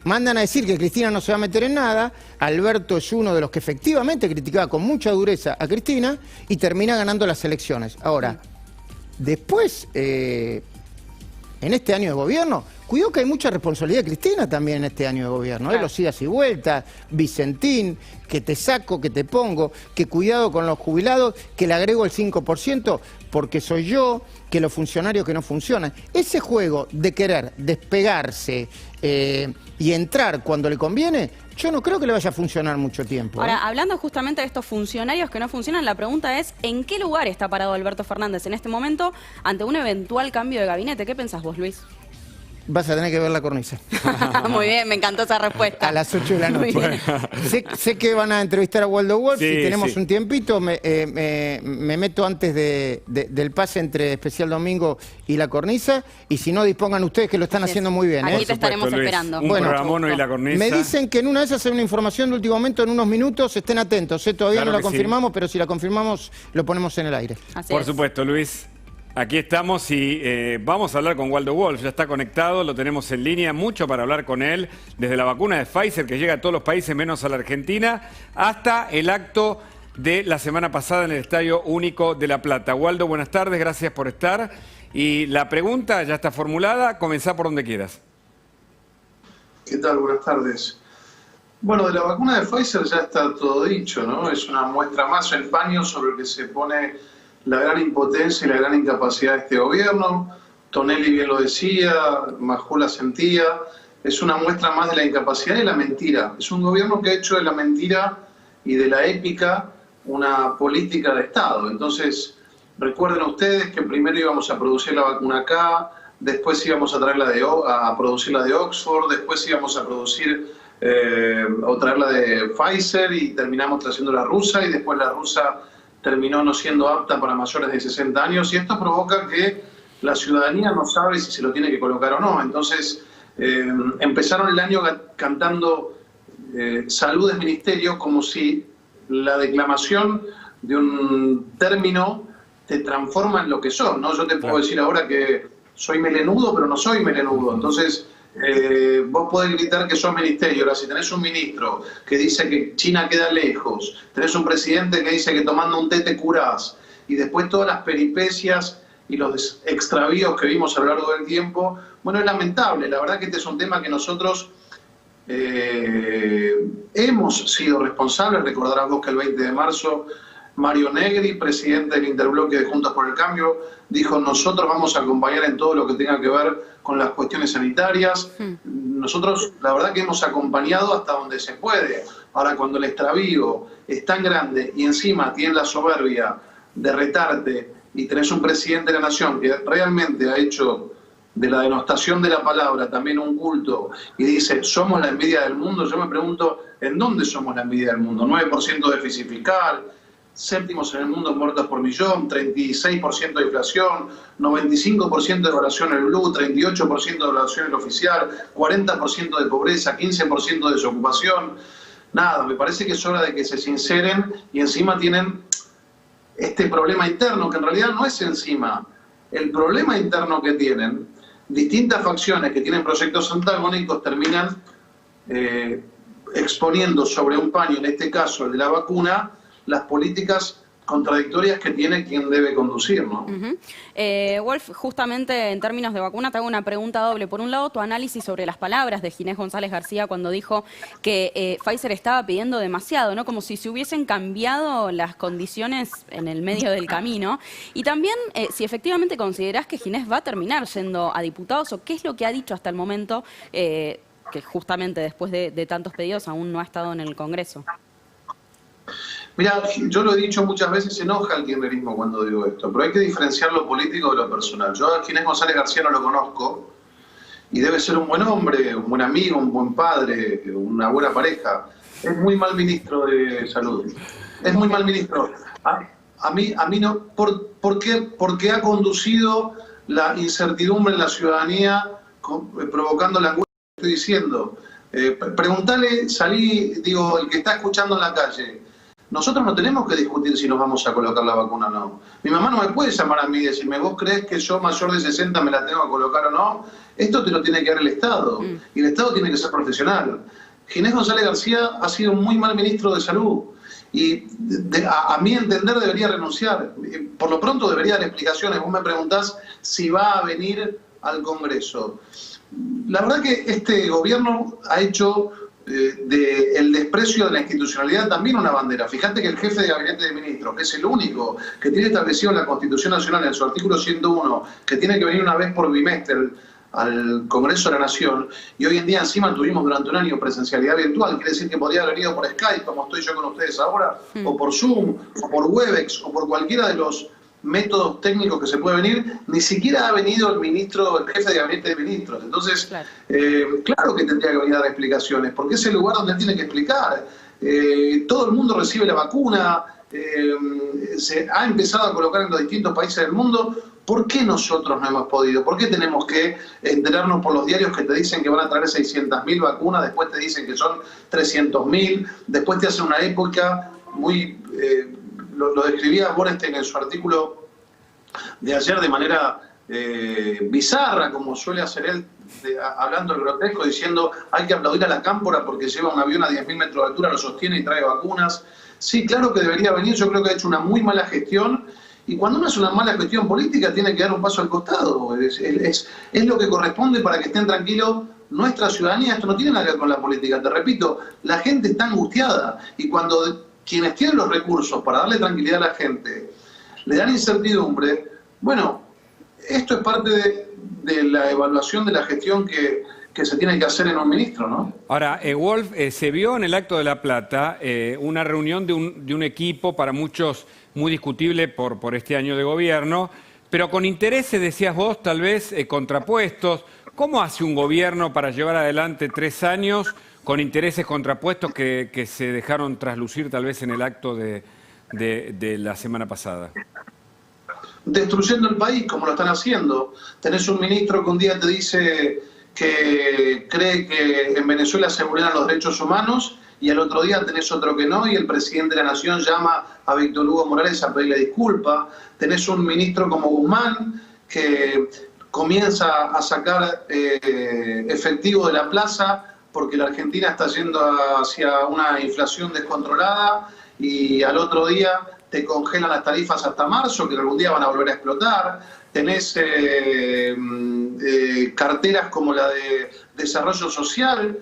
mandan a decir que Cristina no se va a meter en nada. Alberto es uno de los que efectivamente criticaba con mucha dureza a Cristina y termina ganando las elecciones. Ahora, después, en este año de gobierno, cuidado que hay mucha responsabilidad de Cristina también en este año de gobierno. Los idas y vueltas, Vicentín, que te saco, que te pongo, que cuidado con los jubilados, que le agrego el 5% porque soy yo, que los funcionarios que no funcionan. Ese juego de querer despegarse y entrar cuando le conviene, yo no creo que le vaya a funcionar mucho tiempo. Ahora, hablando justamente de estos funcionarios que no funcionan, la pregunta es, ¿en qué lugar está parado Alberto Fernández en este momento ante un eventual cambio de gabinete? ¿Qué pensás vos, Luis? Vas a tener que ver la cornisa. Muy bien, me encantó esa respuesta. A las 8 de la noche. Sé que van a entrevistar a Waldo Wolf, si tenemos un tiempito, me meto antes del pase entre Especial Domingo y la cornisa, y si no, dispongan ustedes que lo están haciendo muy bien. Aquí te estaremos esperando. Un programón y la cornisa. Me dicen que en una de esas hay una información de último momento en unos minutos, estén atentos. Todavía no la confirmamos, pero si la confirmamos, lo ponemos en el aire. Por supuesto, Luis. Aquí estamos y vamos a hablar con Waldo Wolf, ya está conectado, lo tenemos en línea, mucho para hablar con él, desde la vacuna de Pfizer que llega a todos los países menos a la Argentina, hasta el acto de la semana pasada en el Estadio Único de La Plata. Waldo, buenas tardes, gracias por estar. Y la pregunta ya está formulada, comenzá por donde quieras. ¿Qué tal? Buenas tardes. Bueno, de la vacuna de Pfizer ya está todo dicho, ¿no? Es una muestra más, el paño sobre el que se pone la gran impotencia y la gran incapacidad de este gobierno. Tonelli bien lo decía, Majula sentía. Es una muestra más de la incapacidad y la mentira. Es un gobierno que ha hecho de la mentira y de la épica una política de Estado. Entonces, recuerden ustedes que primero íbamos a producir la vacuna acá, después íbamos a traerla a producir la de Oxford, después íbamos a producir o traerla de Pfizer y terminamos trayendo la rusa y después la rusa terminó no siendo apta para mayores de 60 años y esto provoca que la ciudadanía no sabe si se lo tiene que colocar o no. Entonces empezaron el año cantando salud del ministerio como si la declamación de un término te transforma en lo que sos, ¿no? Yo te puedo decir ahora que soy melenudo, pero no soy melenudo. Entonces vos podés gritar que sos ministerio. Ahora, si tenés un ministro que dice que China queda lejos, tenés un presidente que dice que tomando un té te curás, y después todas las peripecias y los extravíos que vimos a lo largo del tiempo, bueno, es lamentable. La verdad que este es un tema que nosotros hemos sido responsables. Recordarás vos que el 20 de marzo Mario Negri, presidente del Interbloque de Juntos por el Cambio, dijo: nosotros vamos a acompañar en todo lo que tenga que ver con las cuestiones sanitarias. Nosotros, la verdad que hemos acompañado hasta donde se puede. Ahora, cuando el extravío es tan grande y encima tiene la soberbia de retarte y tenés un presidente de la nación que realmente ha hecho de la denostación de la palabra también un culto y dice, somos la envidia del mundo, yo me pregunto, ¿en dónde somos la envidia del mundo? 9% de déficit fiscal, séptimos en el mundo en muertos por millón, 36% de inflación, 95% de devaluación en el blue, 38% de devaluación en el oficial, 40% de pobreza, 15% de desocupación. Nada, me parece que es hora de que se sinceren y encima tienen este problema interno, que en realidad no es encima. El problema interno que tienen, distintas facciones que tienen proyectos antagónicos terminan exponiendo sobre un paño, en este caso el de la vacuna, las políticas contradictorias que tiene quien debe conducir, ¿no? Wolf, justamente en términos de vacuna te hago una pregunta doble. Por un lado, tu análisis sobre las palabras de Ginés González García cuando dijo que Pfizer estaba pidiendo demasiado, ¿no? Como si se hubiesen cambiado las condiciones en el medio del camino. Y también si efectivamente considerás que Ginés va a terminar yendo a diputados, o qué es lo que ha dicho hasta el momento, que justamente después de tantos pedidos aún no ha estado en el Congreso. Mira, yo lo he dicho muchas veces, se enoja el kirchnerismo cuando digo esto, pero hay que diferenciar lo político de lo personal. Yo a Ginés González García no lo conozco y debe ser un buen hombre, un buen amigo, un buen padre, una buena pareja. Es muy mal ministro de Salud. Es muy mal ministro. A mí no, porque ha conducido la incertidumbre en la ciudadanía, provocando la angustia que estoy diciendo. Preguntale, el que está escuchando en la calle. Nosotros no tenemos que discutir si nos vamos a colocar la vacuna o no. Mi mamá no me puede llamar a mí y decirme, ¿vos crees que yo mayor de 60 me la tengo que colocar o no? Esto te lo tiene que dar el Estado. Y el Estado tiene que ser profesional. Ginés González García ha sido un muy mal ministro de Salud. Y a mi entender debería renunciar. Por lo pronto debería dar explicaciones. Vos me preguntás si va a venir al Congreso. La verdad que este gobierno ha hecho del desprecio de la institucionalidad también una bandera. Fíjate que el jefe de gabinete de ministros, que es el único que tiene establecido en la Constitución Nacional, en su artículo 101, que tiene que venir una vez por bimestre al Congreso de la Nación, y hoy en día encima tuvimos durante un año presencialidad virtual, quiere decir que podría haber venido por Skype, como estoy yo con ustedes ahora, o por Zoom, o por Webex, o por cualquiera de los métodos técnicos que se puede venir, ni siquiera ha venido el jefe de gabinete de ministros. Entonces, claro que tendría que venir a dar explicaciones, porque es el lugar donde él tiene que explicar. Todo el mundo recibe la vacuna, se ha empezado a colocar en los distintos países del mundo. ¿Por qué nosotros no hemos podido? ¿Por qué tenemos que enterarnos por los diarios que te dicen que van a traer 600.000 vacunas, después te dicen que son 300.000, después te hacen una época muy... Lo describía Bornstein en su artículo de ayer de manera bizarra, como suele hacer él, hablando del grotesco, diciendo hay que aplaudir a la Cámpora porque lleva un avión a 10.000 metros de altura, lo sostiene y trae vacunas. Sí, claro que debería venir, yo creo que ha hecho una muy mala gestión, y cuando uno hace una mala gestión política tiene que dar un paso al costado. Es lo que corresponde para que estén tranquilos nuestra ciudadanía. Esto no tiene nada que ver con la política, te repito, la gente está angustiada, y cuando quienes tienen los recursos para darle tranquilidad a la gente le dan incertidumbre, bueno, esto es parte de la evaluación de la gestión que se tiene que hacer en un ministro, ¿no? Ahora, Wolf, se vio en el Acto de La Plata una reunión de un equipo, para muchos muy discutible por este año de gobierno, pero con intereses, decías vos, tal vez contrapuestos. ¿Cómo hace un gobierno para llevar adelante 3 años con intereses contrapuestos que se dejaron traslucir tal vez en el acto de la semana pasada? Destruyendo el país, como lo están haciendo. Tenés un ministro que un día te dice que cree que en Venezuela se vulneran los derechos humanos, y al otro día tenés otro que no, y el presidente de la Nación llama a Víctor Hugo Morales a pedirle disculpas. Tenés un ministro como Guzmán que comienza a sacar efectivo de la plaza porque la Argentina está yendo hacia una inflación descontrolada, y al otro día te congelan las tarifas hasta marzo, que algún día van a volver a explotar. Tenés carteras como la de desarrollo social,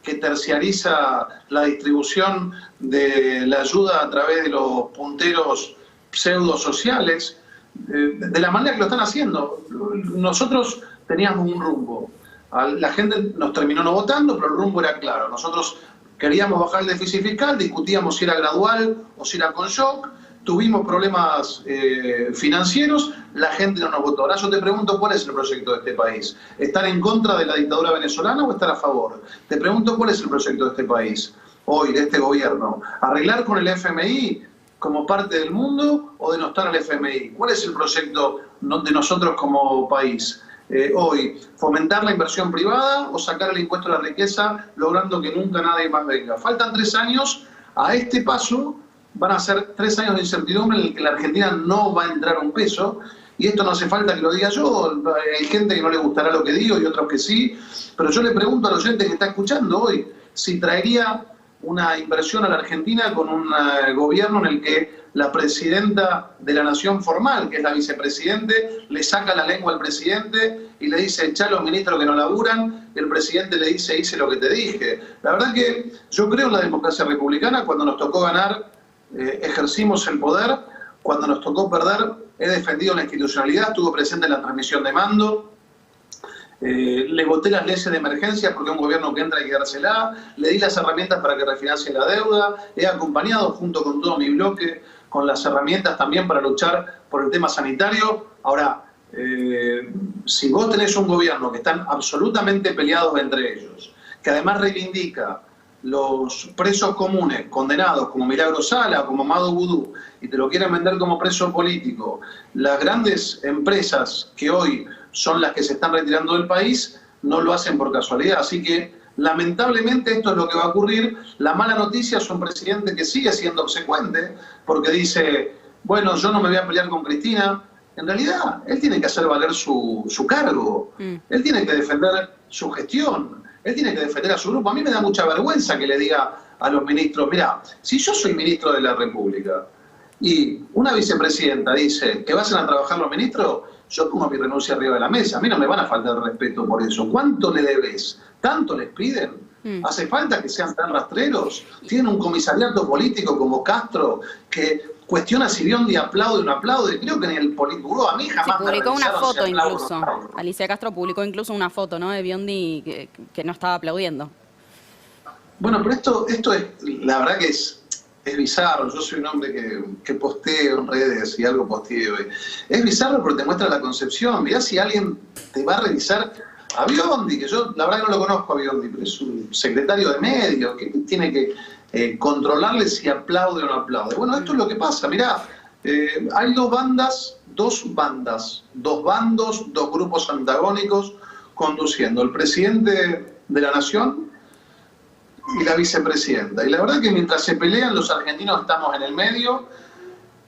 que terciariza la distribución de la ayuda a través de los punteros pseudo-sociales, de la manera que lo están haciendo. Nosotros teníamos un rumbo. La gente nos terminó no votando, pero el rumbo era claro. Nosotros queríamos bajar el déficit fiscal, discutíamos si era gradual o si era con shock, tuvimos problemas financieros, la gente no nos votó. Ahora yo te pregunto, ¿cuál es el proyecto de este país? ¿Estar en contra de la dictadura venezolana o estar a favor? Te pregunto, ¿cuál es el proyecto de este país hoy, de este gobierno? ¿Arreglar con el FMI como parte del mundo o denostar al FMI? ¿Cuál es el proyecto de nosotros como país? Hoy, fomentar la inversión privada o sacar el impuesto a la riqueza logrando que nunca nadie más venga. Faltan 3 años, a este paso van a ser 3 años de incertidumbre en el que la Argentina no va a entrar un peso, y esto no hace falta que lo diga yo, hay gente que no le gustará lo que digo y otros que sí, pero yo le pregunto al oyente que está escuchando hoy si traería una inversión a la Argentina con un gobierno en el que la presidenta de la nación formal, que es la vicepresidente, le saca la lengua al presidente y le dice, echá a los ministros que no laburan, y el presidente le dice, hice lo que te dije. La verdad que yo creo en la democracia republicana. Cuando nos tocó ganar, ejercimos el poder. Cuando nos tocó perder, he defendido la institucionalidad, estuve presente en la transmisión de mando. Le voté las leyes de emergencia porque un gobierno que entra hay que dársela, le di las herramientas para que refinancie la deuda, he acompañado junto con todo mi bloque con las herramientas también para luchar por el tema sanitario. Ahora, si vos tenés un gobierno que están absolutamente peleados entre ellos, que además reivindica los presos comunes condenados como Milagro Sala, como Amado Vudú, y te lo quieren vender como preso político, las grandes empresas que hoy son las que se están retirando del país, no lo hacen por casualidad. Así que, lamentablemente, esto es lo que va a ocurrir. La mala noticia es un presidente que sigue siendo obsecuente, porque dice, bueno, yo no me voy a pelear con Cristina. En realidad, él tiene que hacer valer su cargo. Él tiene que defender su gestión. Él tiene que defender a su grupo. A mí me da mucha vergüenza que le diga a los ministros, mira, si yo soy ministro de la República y una vicepresidenta dice que vayan a trabajar los ministros, yo pongo mi renuncia arriba de la mesa. A mí no me van a faltar respeto por eso. ¿Cuánto le debes? ¿Tanto les piden? ¿Hace falta que sean tan rastreros? Tienen un comisariato político como Castro que cuestiona si Biondi aplaude o no aplaude. Creo que ni el Politburó, a mí jamás sí, me publicó una foto incluso. No. Alicia Castro publicó incluso una foto, ¿no?, de Biondi que no estaba aplaudiendo. Bueno, pero esto es, la verdad que es bizarro. Yo soy un hombre que posteo en redes y algo posteo. Es bizarro porque te muestra la concepción. Mirá si alguien te va a revisar a Biondi, que yo la verdad que no lo conozco a Biondi, pero es un secretario de medios que tiene que controlarle si aplaude o no aplaude. Bueno, esto es lo que pasa. Mirá, hay dos bandos, dos grupos antagónicos conduciendo. El presidente de la nación y la vicepresidenta. Y la verdad que mientras se pelean, los argentinos estamos en el medio.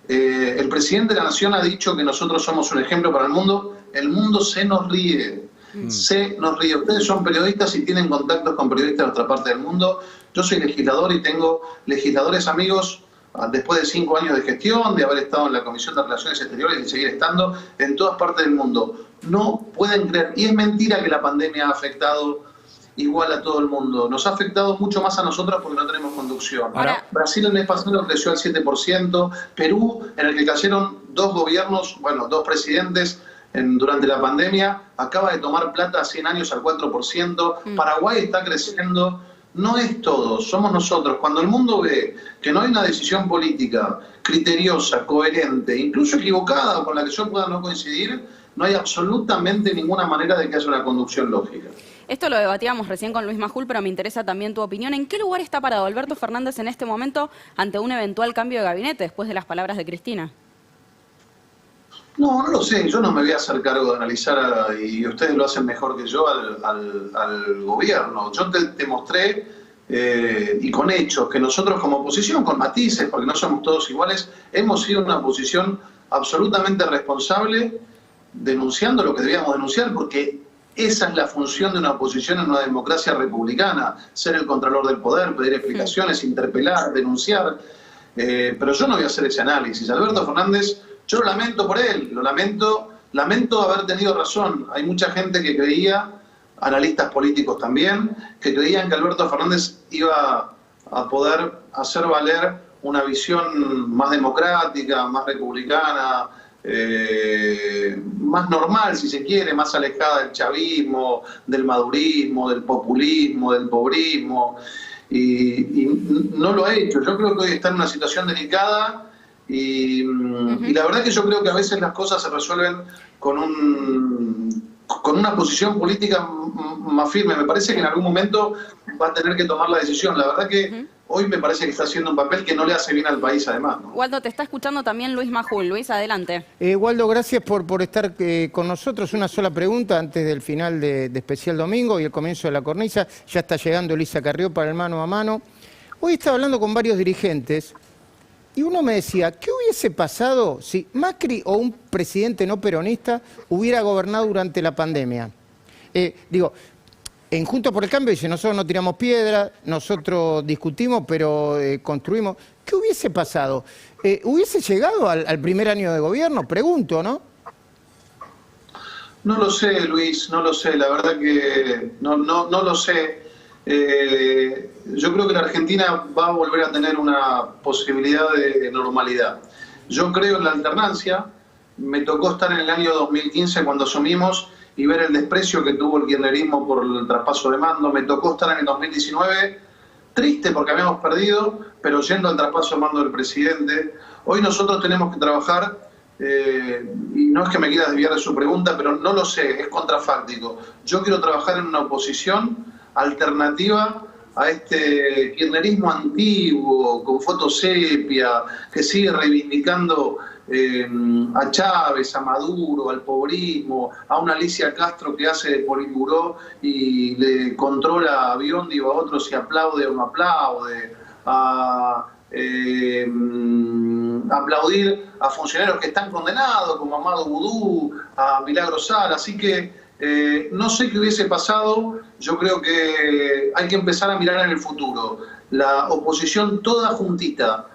El presidente de la nación ha dicho que nosotros somos un ejemplo para el mundo. El mundo se nos ríe. Se nos ríe. Ustedes son periodistas y tienen contactos con periodistas de otra parte del mundo. Yo soy legislador y tengo legisladores amigos después de 5 años de gestión, de haber estado en la Comisión de Relaciones Exteriores y seguir estando en todas partes del mundo. No pueden creer. Y es mentira que la pandemia ha afectado igual a todo el mundo. Nos ha afectado mucho más a nosotros porque no tenemos conducción. Brasil el mes pasado creció al 7%, Perú, en el que cayeron 2 gobiernos, bueno, 2 presidentes durante la pandemia, acaba de tomar plata a 100 años al 4%, Paraguay está creciendo. No es todo, somos nosotros. Cuando el mundo ve que no hay una decisión política criteriosa, coherente, incluso equivocada o con la que yo pueda no coincidir, no hay absolutamente ninguna manera de que haya una conducción lógica. Esto lo debatíamos recién con Luis Majul, pero me interesa también tu opinión. ¿En qué lugar está parado Alberto Fernández en este momento ante un eventual cambio de gabinete después de las palabras de Cristina? No lo sé. Yo no me voy a hacer cargo de analizar, y ustedes lo hacen mejor que yo, al gobierno. Yo te mostré, y con hechos, que nosotros como oposición, con matices, porque no somos todos iguales, hemos sido una oposición absolutamente responsable, denunciando lo que debíamos denunciar, porque esa es la función de una oposición en una democracia republicana, ser el contralor del poder, pedir explicaciones, interpelar, denunciar. Pero yo no voy a hacer ese análisis. Alberto Fernández, yo lo lamento por él, lamento haber tenido razón. Hay mucha gente que creía, analistas políticos también, que creían que Alberto Fernández iba a poder hacer valer una visión más democrática, más republicana, más normal, si se quiere, más alejada del chavismo, del madurismo, del populismo, del pobrismo, y no lo ha hecho. Yo creo que hoy está en una situación delicada Y la verdad que yo creo que a veces las cosas se resuelven con una posición política más firme. Me parece que en algún momento va a tener que tomar la decisión. La verdad que hoy me parece que está haciendo un papel que no le hace bien al país además, ¿no? Waldo, te está escuchando también Luis Majul. Luis, adelante. Waldo, gracias por estar con nosotros. Una sola pregunta antes del final de Especial Domingo y el comienzo de la cornisa. Ya está llegando Elisa Carrió para el mano a mano. Hoy estaba hablando con varios dirigentes y uno me decía, ¿qué hubiese pasado si Macri o un presidente no peronista hubiera gobernado durante la pandemia? En Juntos por el Cambio dice, nosotros no tiramos piedra, nosotros discutimos, pero construimos. ¿Qué hubiese pasado? ¿Hubiese llegado al primer año de gobierno? Pregunto, ¿no? No lo sé, Luis, no lo sé. La verdad que no lo sé. Yo creo que la Argentina va a volver a tener una posibilidad de normalidad. Yo creo en la alternancia. Me tocó estar en el año 2015 cuando asumimos y ver el desprecio que tuvo el kirchnerismo por el traspaso de mando. Me tocó estar en el 2019, triste porque habíamos perdido, pero yendo al traspaso de mando del presidente. Hoy nosotros tenemos que trabajar, y no es que me quiera desviar de su pregunta, pero no lo sé, es contrafáctico. Yo quiero trabajar en una oposición alternativa a este kirchnerismo antiguo, con fotos sepia, que sigue reivindicando a Chávez, a Maduro, al pobrismo, a una Alicia Castro que hace de Politburó y le controla a Biondi o a otros si aplaude o no aplaude, a aplaudir a funcionarios que están condenados, como Amado Vudú, a Milagro Sala. Así que no sé qué hubiese pasado. Yo creo que hay que empezar a mirar en el futuro. La oposición toda juntita.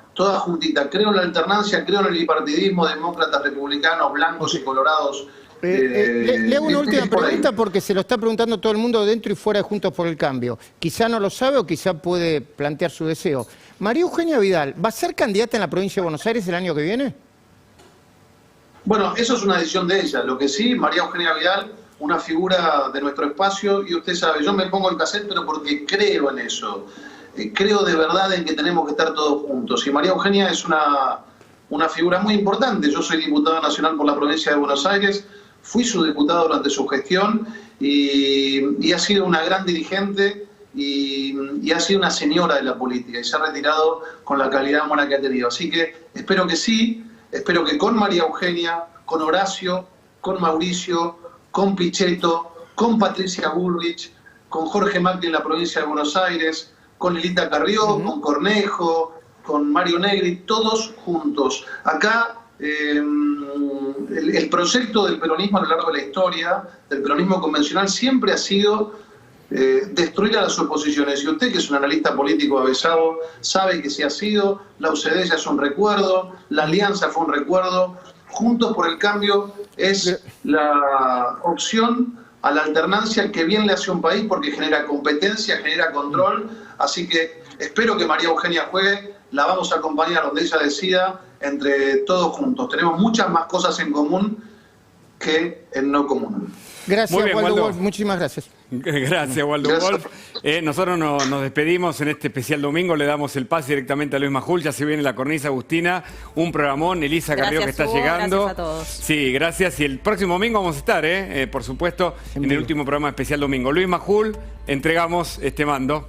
Creo en la alternancia, creo en el bipartidismo, demócratas, republicanos, blancos y colorados. Le hago una última pregunta porque se lo está preguntando todo el mundo dentro y fuera de Juntos por el Cambio. Quizá no lo sabe o quizá puede plantear su deseo. María Eugenia Vidal, ¿va a ser candidata en la provincia de Buenos Aires el año que viene? Bueno, eso es una decisión de ella. Lo que sí, María Eugenia Vidal, una figura de nuestro espacio, y usted sabe, yo me pongo el cassette, pero porque creo en eso. Creo de verdad en que tenemos que estar todos juntos. Y María Eugenia es una figura muy importante. Yo soy diputado nacional por la provincia de Buenos Aires, fui su diputado durante su gestión y ha sido una gran dirigente y ha sido una señora de la política y se ha retirado con la calidad humana que ha tenido. Así que espero que sí, espero que con María Eugenia, con Horacio, con Mauricio, con Pichetto, con Patricia Bullrich, con Jorge Macri en la provincia de Buenos Aires, con Lilita Carrió, con Cornejo, con Mario Negri, todos juntos. Acá el proyecto del peronismo a lo largo de la historia, del peronismo convencional, siempre ha sido destruir a las oposiciones. Y usted, que es un analista político avesado, sabe que sí ha sido. La UCD ya es un recuerdo, la Alianza fue un recuerdo. Juntos por el Cambio es la opción a la alternancia que bien le hace a un país porque genera competencia, genera control. Así que espero que María Eugenia juegue, la vamos a acompañar donde ella decida, entre todos juntos. Tenemos muchas más cosas en común que en no común. Gracias, Waldo Wolf. Muchísimas gracias. Gracias, Waldo Wolf. Nosotros nos despedimos en este especial domingo. Le damos el pase directamente a Luis Majul. Ya se viene la cornisa Agustina. Un programón. Elisa Carrió que está llegando. Gracias a todos. Sí, gracias. Y el próximo domingo vamos a estar, por supuesto, en el último programa especial domingo. Luis Majul, entregamos este mando.